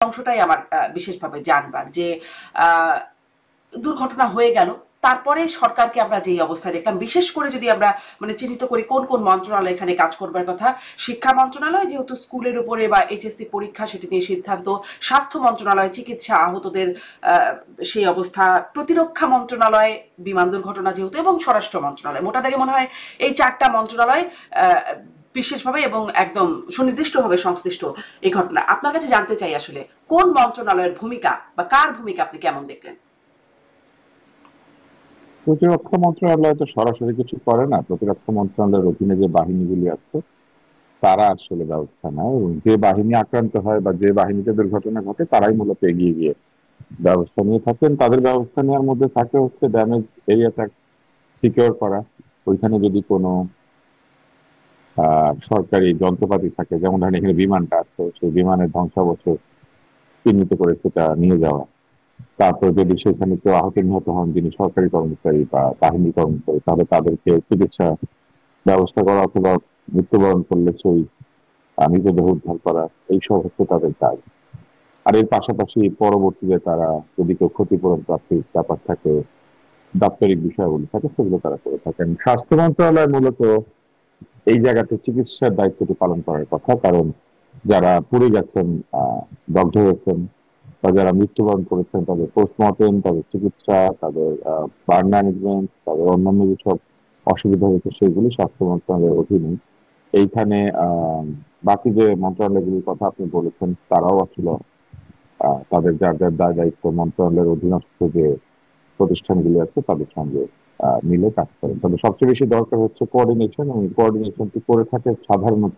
অংশটাই আমার বিশেষভাবে জানবার যে আহ, দুর্ঘটনা হয়ে গেল, তারপরে সরকারকে আমরা যেই অবস্থায় দেখলাম, বিশেষ করে যদি আমরা মানে চিহ্নিত করি কোন কোন মন্ত্রণালয় এখানে কাজ করবার কথা। শিক্ষা মন্ত্রণালয় যেহেতু স্কুলের উপরে বা এইচএসসি পরীক্ষা সেটি নিয়ে সিদ্ধান্ত, স্বাস্থ্য মন্ত্রণালয় চিকিৎসা আহতদের সেই অবস্থা, প্রতিরক্ষা মন্ত্রণালয় বিমান দুর্ঘটনা যেহেতু, এবং স্বরাষ্ট্র মন্ত্রণালয়। মোটা দাগে মনে হয় এই চারটা মন্ত্রণালয় বিশেষভাবে এবং একদম সুনির্দিষ্টভাবে সংশ্লিষ্ট এই ঘটনা। আপনার কাছে জানতে চাই আসলে কোন মন্ত্রণালয়ের ভূমিকা বা কার ভূমিকা আপনি কেমন দেখলেন? প্রতিরক্ষা মন্ত্রণালয় তো সরাসরি কিছু করে না। প্রতিরক্ষা মন্ত্রণালয়ের অধীনে যে বাহিনীগুলি আছে তারা আসলে ব্যবস্থা নেয়, এবং যে বাহিনী আক্রান্ত হয় বা যে বাহিনীতে দুর্ঘটনা ঘটে তারাই মূলত এগিয়ে গিয়ে ব্যবস্থা নিয়ে থাকেন। তাদের ব্যবস্থা নেওয়ার মধ্যে থাকে হচ্ছে ড্যামেজ এরিয়াটা সিকিউর করা। ওইখানে যদি কোনো সরকারি যন্ত্রপাতি থাকে, যেমন ধরেন এখানে বিমানটা আছে, সেই বিমানের ধ্বংসাবশেষ চিহ্নিত করে সেটা নিয়ে যাওয়া। তারপর যদি সেখানে কেউ আহত নিহত হন যিনি সরকারি কর্মচারী বা বাহিনী কর্মচারী, তাহলে তাদেরকে চিকিৎসা ব্যবস্থা করা, অথবা মৃত্যুবরণ করলে সেই মৃতদেহ উদ্ধার করা, এইসব হচ্ছে তাদের কাজ। আর এর পাশাপাশি পরবর্তীতে তারা যদি কেউ ক্ষতিপূরণ প্রাপ্তির ব্যাপার থাকে, দাপ্তরিক বিষয়গুলি থাকে, সেগুলো তারা করে থাকেন। স্বাস্থ্য মন্ত্রণালয় মূলত এই জায়গাতে চিকিৎসার দায়িত্বটি পালন করার কথা, কারণ যারা পুড়ে গেছেন, দগ্ধ হয়েছেন, বা যারা মৃত্যুবরণ করেছেন তাদের পোস্টমর্টেম, তাদের চিকিৎসা, তাদের বার্ন ম্যানেজমেন্ট, তাদের অন্যান্য যেসব অসুবিধা হয়েছে সেগুলি স্বাস্থ্য মন্ত্রণালয়ের অধীনে। এইখানে বাকি যে মন্ত্রণালয়গুলির কথা আপনি বলেছেন তারাও আসলে তাদের যার যার দায় দায়িত্ব মন্ত্রণালয়ের অধীনস্থ যে প্রতিষ্ঠানগুলি আছে তাদের সঙ্গে মিলে কাজ করেন। তবে সবচেয়ে বেশি দরকার হচ্ছে কোঅর্ডিনেশন, এবং কোঅর্ডিনেশনটি করে থাকে সাধারণত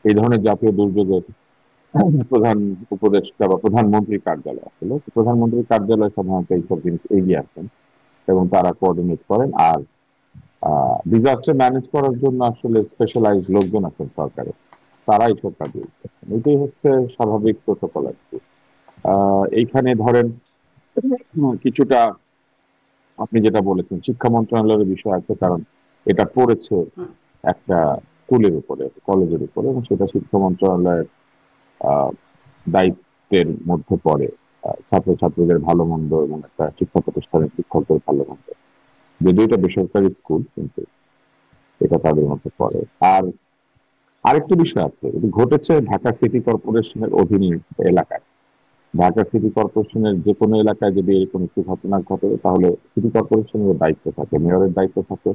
এই ধরনের জাতীয় দুর্যোগের প্রধান উপদেষ্টা বা প্রধানমন্ত্রীর কার্যালয়। আসলে প্রধানমন্ত্রীর কার্যালয় সাধারণত এইসব জিনিস এগিয়ে আসেন এবং তারা কোঅর্ডিনেট করেন। আর ডিজাস্টার ম্যানেজ করার জন্য আসলে স্পেশালাইজ লোকজন আছেন সরকারে, তারা এইসব কাজ করছেন। এটাই হচ্ছে স্বাভাবিক প্রোটোকল আর কি। এইখানে ধরেন কিছুটা আপনি যেটা বলেছেন শিক্ষা মন্ত্রণালয়ের বিষয় আছে, কারণ এটা পড়েছে হুম। একটা স্কুলের উপরে, কলেজের উপরে, এবং সেটা শিক্ষা মন্ত্রণালয়ের আহ দায়িত্বের মধ্যে পড়ে। ছাত্রছাত্রীদের ভালো মন্দ এবং একটা শিক্ষা প্রতিষ্ঠানের শিক্ষকদের ভালো মন্দ, যদিও এটা বেসরকারি স্কুল কিন্তু এটা তাদের মধ্যে পড়ে। আর আরেকটি বিষয় আছে, এটি ঘটেছে ঢাকা সিটি কর্পোরেশনের অধীনস্থ এলাকায়। ঢাকা সিটি কর্পোরেশনের যে কোনো এলাকায় যদি এরকম একটি ঘটনা ঘটে তাহলে সিটি কর্পোরেশনের দায়িত্ব থাকে, মেয়রের দায়িত্ব থাকে,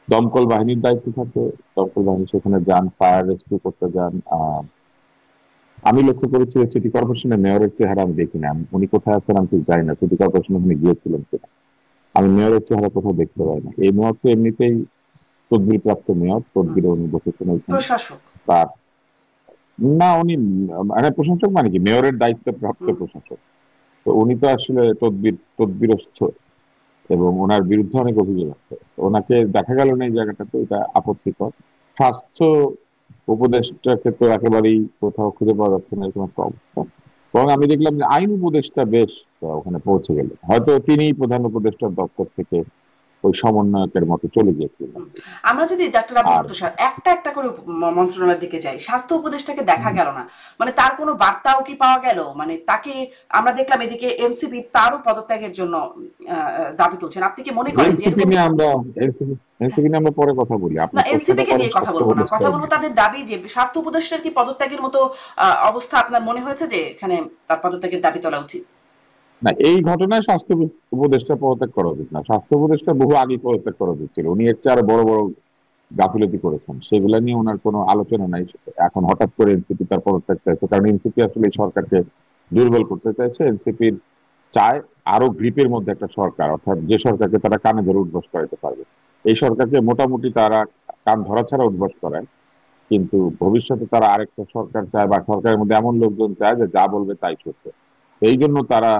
দমকল বাহিনীর দায়িত্ব থাকে। দমকল বাহিনী সেখানে যান, ফায়ার রেস্কিউ করতে যান। আমি লক্ষ্য করেছি যে সিটি কর্পোরেশনের মেয়রের চেহারা আমি দেখি না। উনি কোথায় আছেন আমি ঠিক জানি না, সিটি কর্পোরেশন ওখানে গিয়েছিলেন কিনা। আমি মেয়রের চেহারা কোথাও দেখতে পাই না। এই মেয়র তো এমনিতেই তদবির প্রাপ্ত মেয়র, হুম। তদবিরে উনি বসেছেন ওইখানে। প্রশাসক। তার না, উনি মানে প্রশাসক, মানে কি মেয়রের দায়িত্ব প্রাপ্ত হুম। প্রশাসক। তো উনি তো আসলে তদবিরস্থ, এবং ওনার বিরুদ্ধে অনেক অভিযোগ আছে। তো ওনাকে দেখা গেল না এই জায়গাটাতে, এটা আপত্তিকর। স্বাস্থ্য উপদেষ্টাকে তো একেবারেই কোথাও খুঁজে পাওয়া যাচ্ছে না, এরকম একটা অবস্থা। বরং আমি দেখলাম যে আইন উপদেষ্টা বেশ ওখানে পৌঁছে গেলেন, হয়তো তিনিই প্রধান উপদেষ্টার দপ্তর থেকে ওই সমন্বয়কের মতো চলে গিয়েছিলেন। হুম। আমরা যদি ডাক্তার আব্দুল আর লতিফ স্যার একটা একটা করে মন্ত্রণালয়ের দিকে যাই, স্বাস্থ্য উপদেষ্টাকে দেখা গেল না। মানে তার কোনো বার্তাও কি পাওয়া গেল? মানে তাকে আমরা দেখলাম এদিকে এনসিপি তারও পদত্যাগের জন্য দাবি তুলছেন। আপনি কি মনে করেন যে এনসিপি এরকম? নিয়ে আমরা এনসিপি নিয়ে আমরা পরে কথা বলি। আপনি না, প্রশ্নটা এনসিপি কে করেন নিয়ে কথা স্বাস্থ্য বলবো না, কথা উপদেষ্টার বলবো নিয়ে। তাদের দাবি যে স্বাস্থ্য উপদেষ্টার কি পদত্যাগের মতো অবস্থা আপনার মনে হয়েছে যে এখানে তার পদত্যাগের দাবি তোলা উচিত? না, এই ঘটনায় স্বাস্থ্য উপদেষ্টা পদত্যাগ করা উচিত না। স্বাস্থ্য উপদেষ্টা বহু আগে পদত্যাগ করা উচিত ছিল। উনি এর চেয়ে আরো বড় বড় গাফিলতি করেছেন, সেগুলা নিয়ে ওনার কোনো আলোচনা নাই। এখন হঠাৎ করে এনসিপি তার পদত্যাগ চাইছে, কারণ এনসিপি আসলে এই সরকারকে দুর্বল করতে চাইছে। এনসিপির চায় আরো গ্রিপের মধ্যে একটা সরকার, অর্থাৎ যে সরকারকে তারা কানে ধরে উঠবস করাতে পারবে। এই সরকারকে মোটামুটি তারা কান ধরা ছাড়া উঠবস করায়, কিন্তু ভবিষ্যতে তারা আরেকটা সরকার চায়, বা সরকারের মধ্যে এমন লোকজন চায় যে যা বলবে তাই সত্য। এই জন্য তারা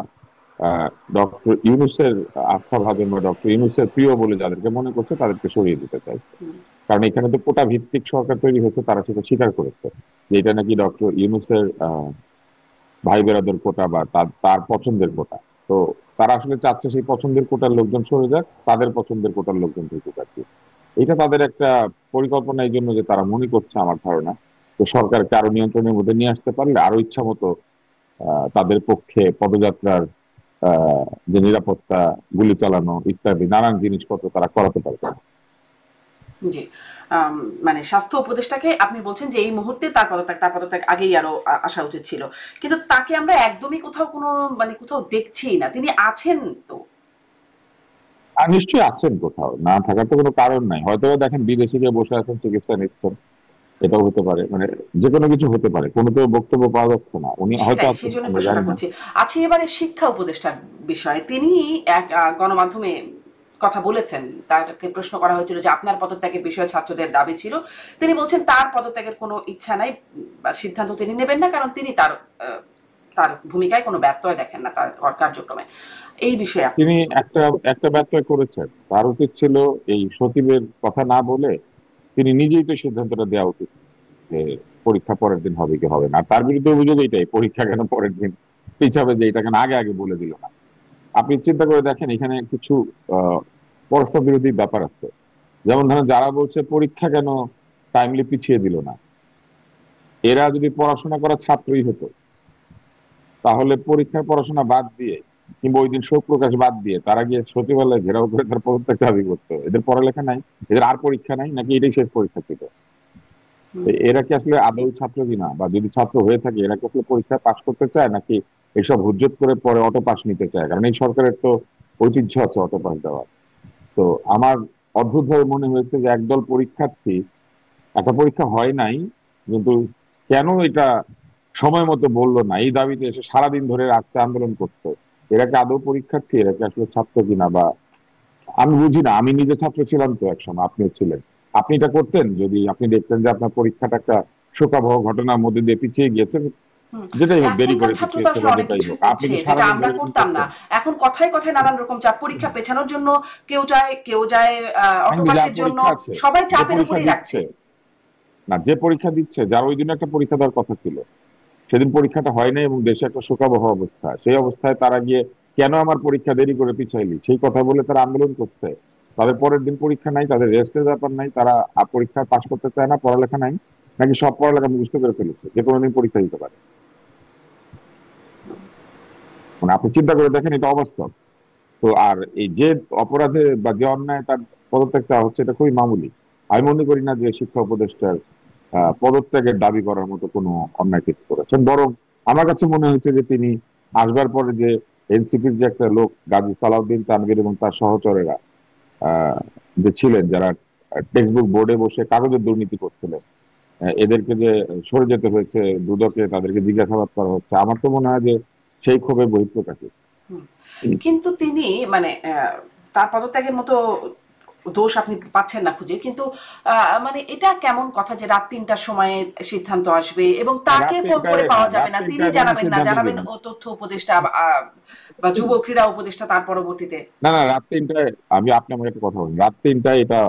ডক্টর ইউনূসের আস্থা ভাজন বা ডক্টর ইউনূসের প্রিয় বলে যাদেরকে মনে করছে তাদেরকে সরিয়ে দিতে চাইছে। হুম। কারণ এখানে তো কোটা ভিত্তিক সরকার তৈরি হয়েছে, তারা সেটা স্বীকার করেছে যে এটা নাকি ডক্টর ইউনূসের ভাই বেরাদের কোটা বা তার তার পছন্দের কোটা। তো তারা আসলে চাচ্ছে সেই পছন্দের কোটার লোকজন সরে যাক, তাদের পছন্দের কোটার লোকজন ঢুকুক আর কি। এটা তাদের একটা পরিকল্পনা, এই জন্য যে তারা মনে করছে, আমার ধারণা, তো সরকারকে আরো নিয়ন্ত্রণের মধ্যে নিয়ে আসতে পারলে আরো ইচ্ছা মতো তাদের পক্ষে পদযাত্রার যে নিরাপত্তা, গুলি চালানো ইত্যাদি নানান জিনিসপত্র তারা করাতে পারবে। জি। মানে স্বাস্থ্য উপদেষ্টাকে আপনি বলছেন যে এই মুহূর্তে তার পদত্যাগ আগেই আরো আসা উচিত ছিল, কিন্তু তাকে আমরা একদমই কোথাও কোনো মানে কোথাও দেখছি না, তিনি আছেন তো? আর নিশ্চয়ই আছেন কোথাও, না থাকার তো কোনো কারণ নাই। হয়তো দেখেন বিদেশে গিয়ে বসে আছেন, চিকিৎসা নিচ্ছেন, এটাও হতে পারে, মানে যে কোনো কিছু হতে পারে। কোনো তো বক্তব্য পাওয়া যাচ্ছে না, উনি হয়তো সেটাই, আছেন, সেই জন্য আমরা প্রশ্নটা জানি না। করছি। আচ্ছা, এবারে শিক্ষা উপদেষ্টার বিষয়ে তিনি এক গণমাধ্যমে কথা বলেছেন, তাকে প্রশ্ন করা হয়েছিল যে আপনার পদত্যাগের বিষয়ে ছাত্রদের দাবি ছিল। তিনি বলছেন তার পদত্যাগের কোনো ইচ্ছা নাই বা সিদ্ধান্ত তিনি নেবেন না, কারণ তিনি তার ভূমিকায় কোনো ব্যত্যয় দেখেন না তার কার্যক্রমে। এই বিষয়ে আপনি তিনি কি বলেন? একটা একটা ব্যর্থ করেছেন। তার উচিত ছিল এই সচিবের কথা না বলে তিনি নিজেই তো সিদ্ধান্তটা দেওয়া উচিত যে পরীক্ষা পরের দিন হবে কি হবে না। আর তার বিরুদ্ধে অভিযোগ এটাই, পরীক্ষা কেন পরের দিন পিছাবে, যে এটা কেন আগে আগে বলে দিল না। আপনি চিন্তা করে দেখেন, এখানে কিছু আহ পরস্পর বিরোধী ব্যাপার আছে। যেমন ধরেন, যারা বলছে পরীক্ষা কেন টাইমলি পিছিয়ে দিল না, এরা যদি পড়াশোনা করা ছাত্রই হতো, তাহলে পরীক্ষার পড়াশোনা বাদ দিয়ে কিংবা ওই দিন শোক প্রকাশ বাদ দিয়ে তারা গিয়ে সচিবালয়ে ঘেরাও করে তার পদত্যাগ দাবি করতো। এদের পড়ালেখা নাই, এদের আর পরীক্ষা নাই, নাকি এটাই শেষ পরীক্ষা ছিল? তো হুম। এরা কি আসলে আদৌ ছাত্র কিনা, বা যদি ছাত্র হয়ে থাকে এরা কি আসলে পরীক্ষায় পাশ করতে চায়, নাকি এসব হুজ্জত করে পরে অটো পাস নিতে চায়? কারণ এই সরকারের তো ঐতিহ্য আছে অটো পাস দেওয়ার। তো আমার অদ্ভুত ভাবে মনে হয়েছে যে একদল পরীক্ষার্থী, একটা পরীক্ষা হয় নাই কিন্তু কেন এটা সময় মতো বললো না, এই দাবিতে এসে সারাদিন ধরে রাস্তায় আন্দোলন করছে। এরা কি আদৌ পরীক্ষার্থী, এরা কি আসলে ছাত্র কিনা? বা আমি বুঝি না। আমি নিজে ছাত্র ছিলাম তো একসময়, আপনিও ছিলেন। আপনি এটা করতেন যদি আপনি দেখতেন যে আপনার পরীক্ষাটা একটা শোকাবহ ঘটনার মধ্যে দিয়ে পিছিয়ে গিয়েছে? হুম। যেটাই হোক, দেরি এখনকার করে ছাত্র তো পিছিয়েছে আসলে বা অনেক যেটাই কিছুই হোক, আপনি করছে কি যেটা সারাদিন আমরা ধরে এরকম করতাম না। করতেন? এখন কথায় কথায় নানান রকম চাপ, পরীক্ষা পেছানোর জন্য কেউ যায় অটো কাহিনী, যার পাসের জন্য, পরীক্ষা আছে, সবাই যে চাপের পরীক্ষা উপরেই রাখছে। দিচ্ছে, না যে পরীক্ষা দিচ্ছে, যার ওই দিন একটা পরীক্ষা দেওয়ার কথা ছিল, সেদিন পরীক্ষাটা হয় নাই এবং দেশে একটা শোকাবহ অবস্থা, সেই অবস্থায় তারা গিয়ে কেন আমার পরীক্ষা দেরি করে পিছাইলি সেই কথা বলে তারা আন্দোলন করছে। তাদের পরের দিন পরীক্ষা নাই, তাদের রেস্টের ব্যাপার নাই, তারা পরীক্ষায় পাশ করতে চায় না, পড়ালেখা নাই, নাকি সব পড়ালেখা মুখস্থ করে ফেলেছে, যে কোনো দিন পরীক্ষা দিতে পারে? মানে আপনি চিন্তা করে দেখেন, এটা অবাস্তব। তো আর এই যে অপরাধে বা যে অন্যায় তার পদত্যাগ চাওয়া হচ্ছে, এটা খুবই মামুলি। আমি মনে করি না যে শিক্ষা উপদেষ্টার পদত্যাগের দাবি করার মতো কোনো অন্যায় কিছু করেছেন। বরং আমার কাছে মনে হয়েছে যে তিনি আসবার পরে যে এনসিপির যে একটা লোক গাজী সালাউদ্দিন তানভীর এবং তার সহচরেরা আহ, যে ছিলেন, যারা টেক্সট বুক বোর্ডে বসে কাগজের দুর্নীতি করছিলেন, এদেরকে যে সরে যেতে হয়েছে দুদকে, তাদেরকে জিজ্ঞাসাবাদ করা হচ্ছে, আমার তো মনে হয় যে সেই ক্ষোভের বহিঃপ্রকাশই। হুম। কিন্তু তিনি মানে তার পদত্যাগের মতো দোষ আপনি পাচ্ছেন না খুঁজে, কিন্তু মানে এটা কেমন কথা যে রাত ৩টার সময়ে সিদ্ধান্ত আসবে এবং তাকে রাত ফোন করে তিনটায় না, পাওয়া যাবে রাত না, তিনি তিনটায় মানে জানাবেন না, সিদ্ধান্ত জানাবেন দিবেন। ও তথ্য উপদেষ্টা বা যুব ক্রীড়া উপদেষ্টা তার পরবর্তীতে? না না, রাত তিনটায় আপনি আমাকে একটা কথা বলুন, রাত তিনটায় এটা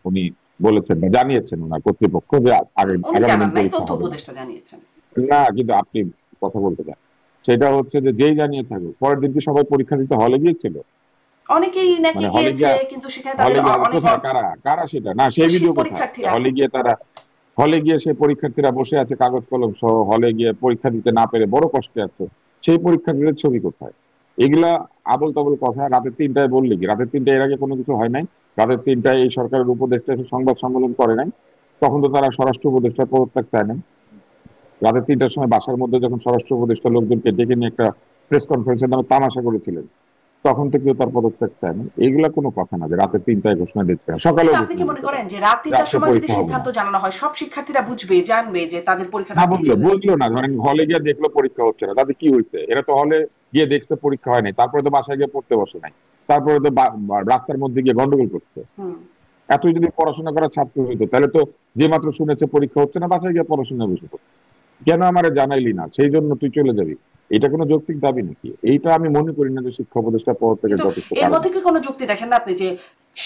উনি বলেছেন বা জানিয়েছেন ওনার কর্তৃপক্ষ যে উনি আগামী দিন জানান নাই, পরীক্ষা তথ্য হবে না। উপদেষ্টা জানিয়েছেন। না, কিন্তু আপনি কথা বলতে চান, সেটা হচ্ছে যে যেই জানিয়ে থাকুক, পরের দিন কি সবাই পরীক্ষা দিতে হলে গিয়েছিল? অনেকেই নাকি মানে গিয়েছে, কিন্তু সেখানে তাদের হলে গিয়ে অনেক কোথায়, কারা কারা সেটা না, সেই ভিডিও কোথায়? পরীক্ষার্থীরা। হলে গিয়ে তারা, হলে গিয়ে সেই পরীক্ষার্থীরা বসে আছে কাগজ কলম সহ, হলে গিয়ে পরীক্ষা দিতে না পেরে বড় কষ্টে আছে, সেই পরীক্ষার্থীদের ছবি কোথায়? এগুলা আবল তাবল কথা। রাতের তিনটায় বললে কি, রাতের তিনটায় এর আগে কোনো কিছু হয় নাই? রাতের তিনটায় এই সরকারের উপদেষ্টা এসে সংবাদ সম্মেলন করে নাই? তখন তো তারা স্বরাষ্ট্র উপদেষ্টার পদত্যাগ চায় নাই। রাতের তিনটার সময় বাসার মধ্যে যখন স্বরাষ্ট্র উপদেষ্টা লোকজনকে ডেকে নিয়ে একটা প্রেস কনফারেন্সের নামে তামাশা করেছিলেন, তখন তো কেউ তার পদত্যাগ চায় না। এগুলা কোনো কথা না যে রাতের তিনটায় ঘোষণা দিতে হয়, কিন্তু সকালেও আপনি ঘোষণা কি মনে দিতে করেন পারে যে রাত যে ৩টার আজকে সময় যদি পরীক্ষা হবে না? সিদ্ধান্ত জানানো হয়, সব শিক্ষার্থীরা বুঝবে, জানবে যে তাদের পরীক্ষাটা না স্থগিত বুঝলো, হয়েছে? বুঝলো না, ধরেন হলে গিয়ে দেখলো পরীক্ষা হচ্ছে না, তাদের কি হয়েছে? এরা তো হলে গিয়ে দেখছে পরীক্ষা হয় নাই, তারপরে তো বাসায় গিয়ে পড়তে বসে নাই, তারপরে তো রাস্তার মধ্যে গিয়ে গন্ডগোল করছে। হুম। এতই যদি পড়াশোনা করা ছাত্র হইতো, তাহলে তো যে মাত্র শুনেছে পরীক্ষা হচ্ছে না বাসায় গিয়ে পড়াশোনা বসে পড়তো। কেন আমারে জানাইলি না, সেই জন্য তুই চলে যাবি? এটা কোনো যৌক্তিক দাবি নাকি? এইটা আমি মনে করি না যে শিক্ষা উপদেষ্টা পদ থেকে কিন্তু যথেষ্ট এর কারণ। মধ্যে কি কোনো যুক্তি দেখেন না আপনি যে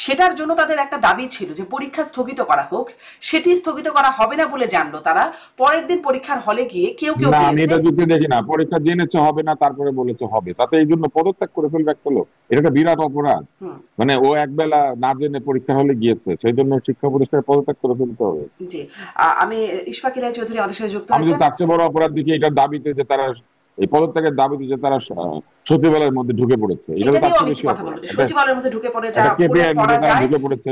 সেটার জন্য তাদের একটা দাবি ছিল যে পরীক্ষা স্থগিত করা হোক, সেটি স্থগিত করা হবে না বলে জানলো তারা, পরের দিন পরীক্ষার হলে গিয়ে কেউ কেউ না, আমি গিয়েছে। এটা যুক্তি দেখি না। পরীক্ষা জেনেছে হবে না, তারপরে বলেছে হবে, তাতে এই জন্য পদত্যাগ করে ফেলবে একটা লোক? এটা একটা বিরাট অপরাধ। হুম। মানে ও একবেলা না জেনে পরীক্ষা হলে গিয়েছে, সেই জন্য শিক্ষা প্রতিষ্ঠানের পদত্যাগ করে ফেলতে হবে? জি। আমি ইশফাক ইলাই চৌধুরী আমাদের সাথে যুক্ত আমি তো হয়েছেন। তার চেয়ে বড় অপরাধ দেখি এটার দাবিতে যে তারা এই পদত্যাগের দাবিতে যে তারা সচিবালয়ের মধ্যে ঢুকে পড়েছে, এটা তো এটা তার নিয়েও চেয়ে আমি একটু বেশি কথা অপরাধ। বলবো যে সচিবালয়ের মধ্যে ঢুকে পড়ে যা একটা কেপিআই এর মধ্যে করা তারা যায়। ঢুকে পড়েছে,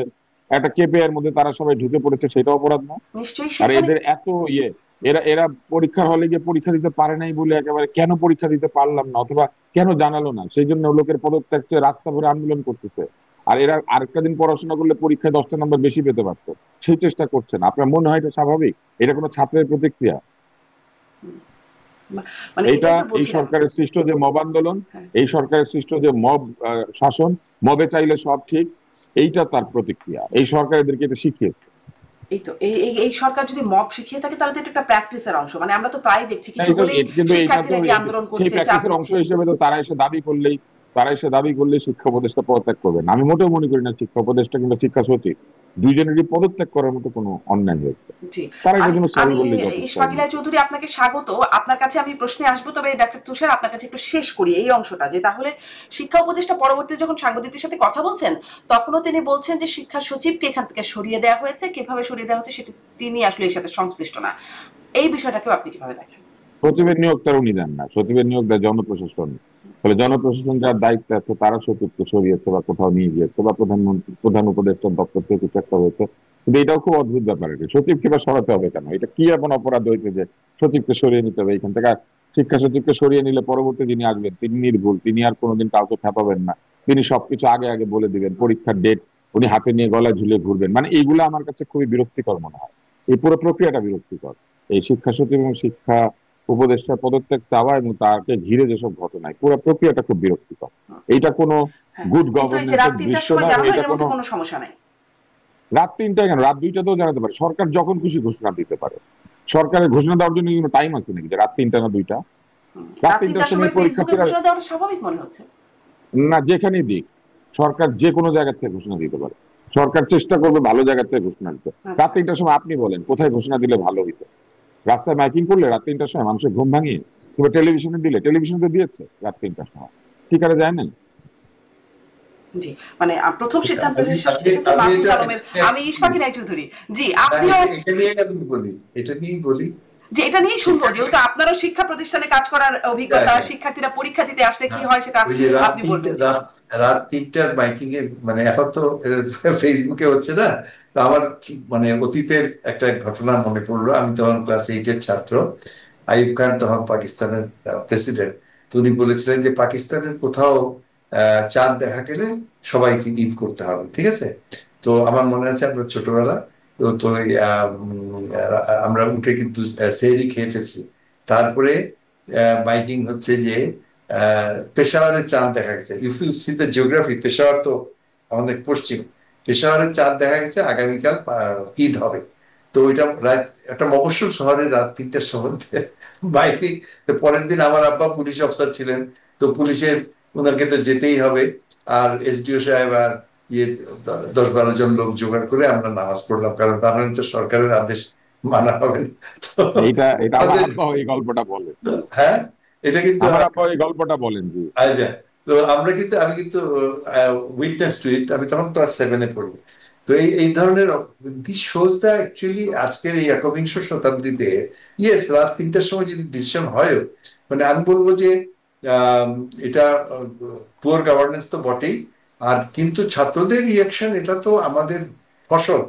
একটা কেপিআই এর মধ্যে তারা সবাই ঢুকে পড়েছে, সেটা অপরাধ না? নিশ্চয়ই আর সেখানে এদের এত ইয়ে, এরা এরা পরীক্ষার হলে গিয়ে পরীক্ষা দিতে পারে নাই বলে একেবারে কেন পরীক্ষা দিতে পারলাম না অথবা কেন জানালো না, সেই জন্য লোকের পদত্যাগ চেয়ে রাস্তা ভরে আন্দোলন করতেছে। আর এরা আরেকটা দিন পড়াশোনা করলে পরীক্ষায় 10টা নম্বর বেশি পেতে পারতো, সেই চেষ্টা করছে না। আপনার মনে হয় এটা স্বাভাবিক? এটা কোনো ছাত্রের প্রতিক্রিয়া? মানে এইটা এটাই তো এই বলছিলাম। সরকারের সৃষ্ট যে মব আন্দোলন, হ্যাঁ, এই সরকারের সৃষ্ট যে মব শাসন, মবে চাইলে সব ঠিক, এইটা তার প্রতিক্রিয়া। এই সরকার এদেরকে এটা শিখিয়েছে। এই তো এই এই এই সরকার যদি মব শিখিয়ে থাকে তাহলে তো এটা একটা প্র্যাকটিসের অংশ। মানে আমরা তো প্রায় দেখছি কিছু হলেই কিন্তু এটা তো শিক্ষার্থীরা গিয়ে আন্দোলন সেই করছে, চাপ প্র্যাকটিসের অংশ দিচ্ছে। হিসেবে তো তারা এসে দাবি করলেই শিক্ষা উপদেষ্টা পদত্যাগ করবেন। আমি মোটেও মনে করি না শিক্ষা উপদেষ্টা কিংবা শিক্ষা সচিব দুইজনেরই পদত্যাগ করার মতো কোনো অন্যায় হয়েছে। জি, তারা এটার আমি জন্য সরি আমি বললেই যথেষ্ট। ইশফাক ইলাই চৌধুরী, আপনাকে স্বাগত। আপনার কাছে আমি প্রশ্নে আসবো, তবে ডাক্তার তুষার আপনার কাছে একটু শেষ করি এই অংশটা, যে তাহলে শিক্ষা উপদেষ্টা পরবর্তীতে যখন সাংবাদিকদের সাথে কথা বলছেন তখনও তিনি বলছেন যে শিক্ষা সচিবকে এখান থেকে সরিয়ে দেওয়া হয়েছে, কিভাবে সরিয়ে দেওয়া হচ্ছে সেটা তিনি আসলে এর সাথে সংশ্লিষ্ট না। এই বিষয়টাকেও আপনি কিভাবে দেখেন? সচিবের নিয়োগ তারা উনি দেন না, সচিবের নিয়োগ দেয় জনপ্রশাসন। ফলে জনপ্রশাসন যার দায়িত্বে আছে তারা সচিবকে সরিয়েছে বা কোথাও নিয়ে গিয়েছে, বা প্রধান উপদেষ্টার দপ্তর থেকে কিছু একটা হয়েছে। কিন্তু এটাও খুব অদ্ভুত ব্যাপার, এটা সচিবকে বা সরাতে হবে কেন? এটা কি এমন অপরাধ হয়েছে যে সচিবকে সরিয়ে নিতে হবে এখান থেকে? আর শিক্ষা সচিবকে সরিয়ে নিলে পরবর্তী যিনি আসবেন তিনি নির্ভুল, তিনি আর কোনোদিন কাউকে খেপাবেন না, তিনি সবকিছু আগে আগে বলে দিবেন, পরীক্ষার ডেট উনি হাতে নিয়ে গলায় ঝুলিয়ে ঘুরবেন। মানে এইগুলো আমার কাছে খুবই বিরক্তিকর মনে হয়। এই পুরো প্রক্রিয়াটা বিরক্তিকর। এই শিক্ষা সচিব এবং শিক্ষা উপদেষ্টার পদত্যাগ চাওয়া এবং তাকে ঘিরে যেসব ঘটনায় পুরো প্রক্রিয়াটা খুব বিরক্তিকর। এইটা কোনো হ্যাঁ, গুড কিন্তু এই যে গভর্নেন্স রাত এর 3টার দৃশ্য সময় না, এবং জানানো, এটা এর কোনো মধ্যে কোনো সমস্যা নাই। রাত 3টায় কেন, রাত 2টাতেও জানাতে পারে, সরকার যখন খুশি ঘোষণা দিতে পারে। সরকারের ঘোষণা দেওয়ার জন্য কোনো টাইম আছে নাকি যে রাত 3টা না 2টা? রাত রাত 3টার 3টার সময় সময় ফেসবুকে পরীক্ষার্থীরা, ঘোষণা দেওয়াটা স্বাভাবিক মনে হচ্ছে। না যেখানেই দিক, সরকার যে কোনো জায়গা থেকে ঘোষণা দিতে পারে। সরকার চেষ্টা করবে ভালো জায়গা থেকে ঘোষণা দিতে। রাত আচ্ছা, 3টার সময় আপনি বলেন কোথায় ঘোষণা দিলে ভালো হইতো? রাস্তায় মাইকিং করলে রাত 3টার সময় মানুষের ঘুম ভাঙিয়ে, কিংবা টেলিভিশনে দিলে, টেলিভিশনে তো দিয়েছে রাত 3টার সময়, ঠিক আছে যায় নাই? জি। মানে প্রথম সিদ্ধান্ত আমি আমি এসেছে আমি মাহফুজ এটা আলমের। আমি ইশফাক ইলাই চৌধুরী। জি, না, আপনিও এটা নিয়ে আমি বলি, এটা নিয়েই বলি। যে এটা নিয়েই শুনবো, যেহেতু আপনারও শিক্ষা প্রতিষ্ঠানে কাজ করার হ্যাঁ, অভিজ্ঞতা, হ্যাঁ, শিক্ষার্থীরা পরীক্ষা দিতে আসলে কি হ্যাঁ। হয় সেটা ওই যে রাত আপনি তিনটে বলবেন। জি, রাত 3টার মাইকিং এর মানে এখন তো ফেসবুকে হচ্ছে না। তো আমার মানে অতীতের একটা ঘটনা মনে পড়লো। আমি তখন ক্লাস 8-এর ছাত্র। আইয়ুব খান তখন পাকিস্তানের প্রেসিডেন্ট। তো উনি বলেছিলেন যে পাকিস্তানের কোথাও চাঁদ দেখা গেলে সবাইকে ঈদ করতে হবে, ঠিক আছে? তো আমার মনে আছে আমরা ছোটবেলা, তো তো আমরা উঠে কিন্তু সেহরি খেয়ে ফেলছি। তারপরে মাইকিং হচ্ছে যে পেশাওয়ারের চাঁদ দেখা গেছে। If you see the geography, Peshawar তো আমাদের পশ্চিম, পেশাওয়ারের চাঁদ দেখা গেছে, আগামীকাল ঈদ হবে। তো ওইটা রাত, একটা মফস্বল শহরের রাত 3টার সময় মাইকিং। তো পরের দিন আমার আব্বা পুলিশ অফিসার ছিলেন, তো পুলিশের ওনাকে তো যেতেই হবে। আর এসডিও সাহেব আর ইয়ে 10-12 জন লোক জোগাড় করে আমরা নামাজ পড়লাম, কারণ তার মানে তো সরকারের আদেশ মানা হবে না। তো এটা এটা আমার আমাদের, আব্বা এই গল্পটা বলে। হ্যাঁ, এটা কিন্তু আমার আব্বা এই গল্পটা বলেন জি। আচ্ছা। তো আমরা কিন্তু, আমি কিন্তু উইটনেস টু ইট, আমি তখন ক্লাস 7-এ পড়ি। তো এই এই ধরনের দিস শোজ দ্য অ্যাকচুয়ালি আজকের এই একবিংশ শতাব্দীতে, ইয়েস, রাত 3টার সময় যদি ডিসিশন হয়, মানে আমি বলবো যে আম, এটা পুয়ার গভর্নেন্স তো বটেই। আর কিন্তু ছাত্রদের রিয়াকশন, এটা তো আমাদের ফসল।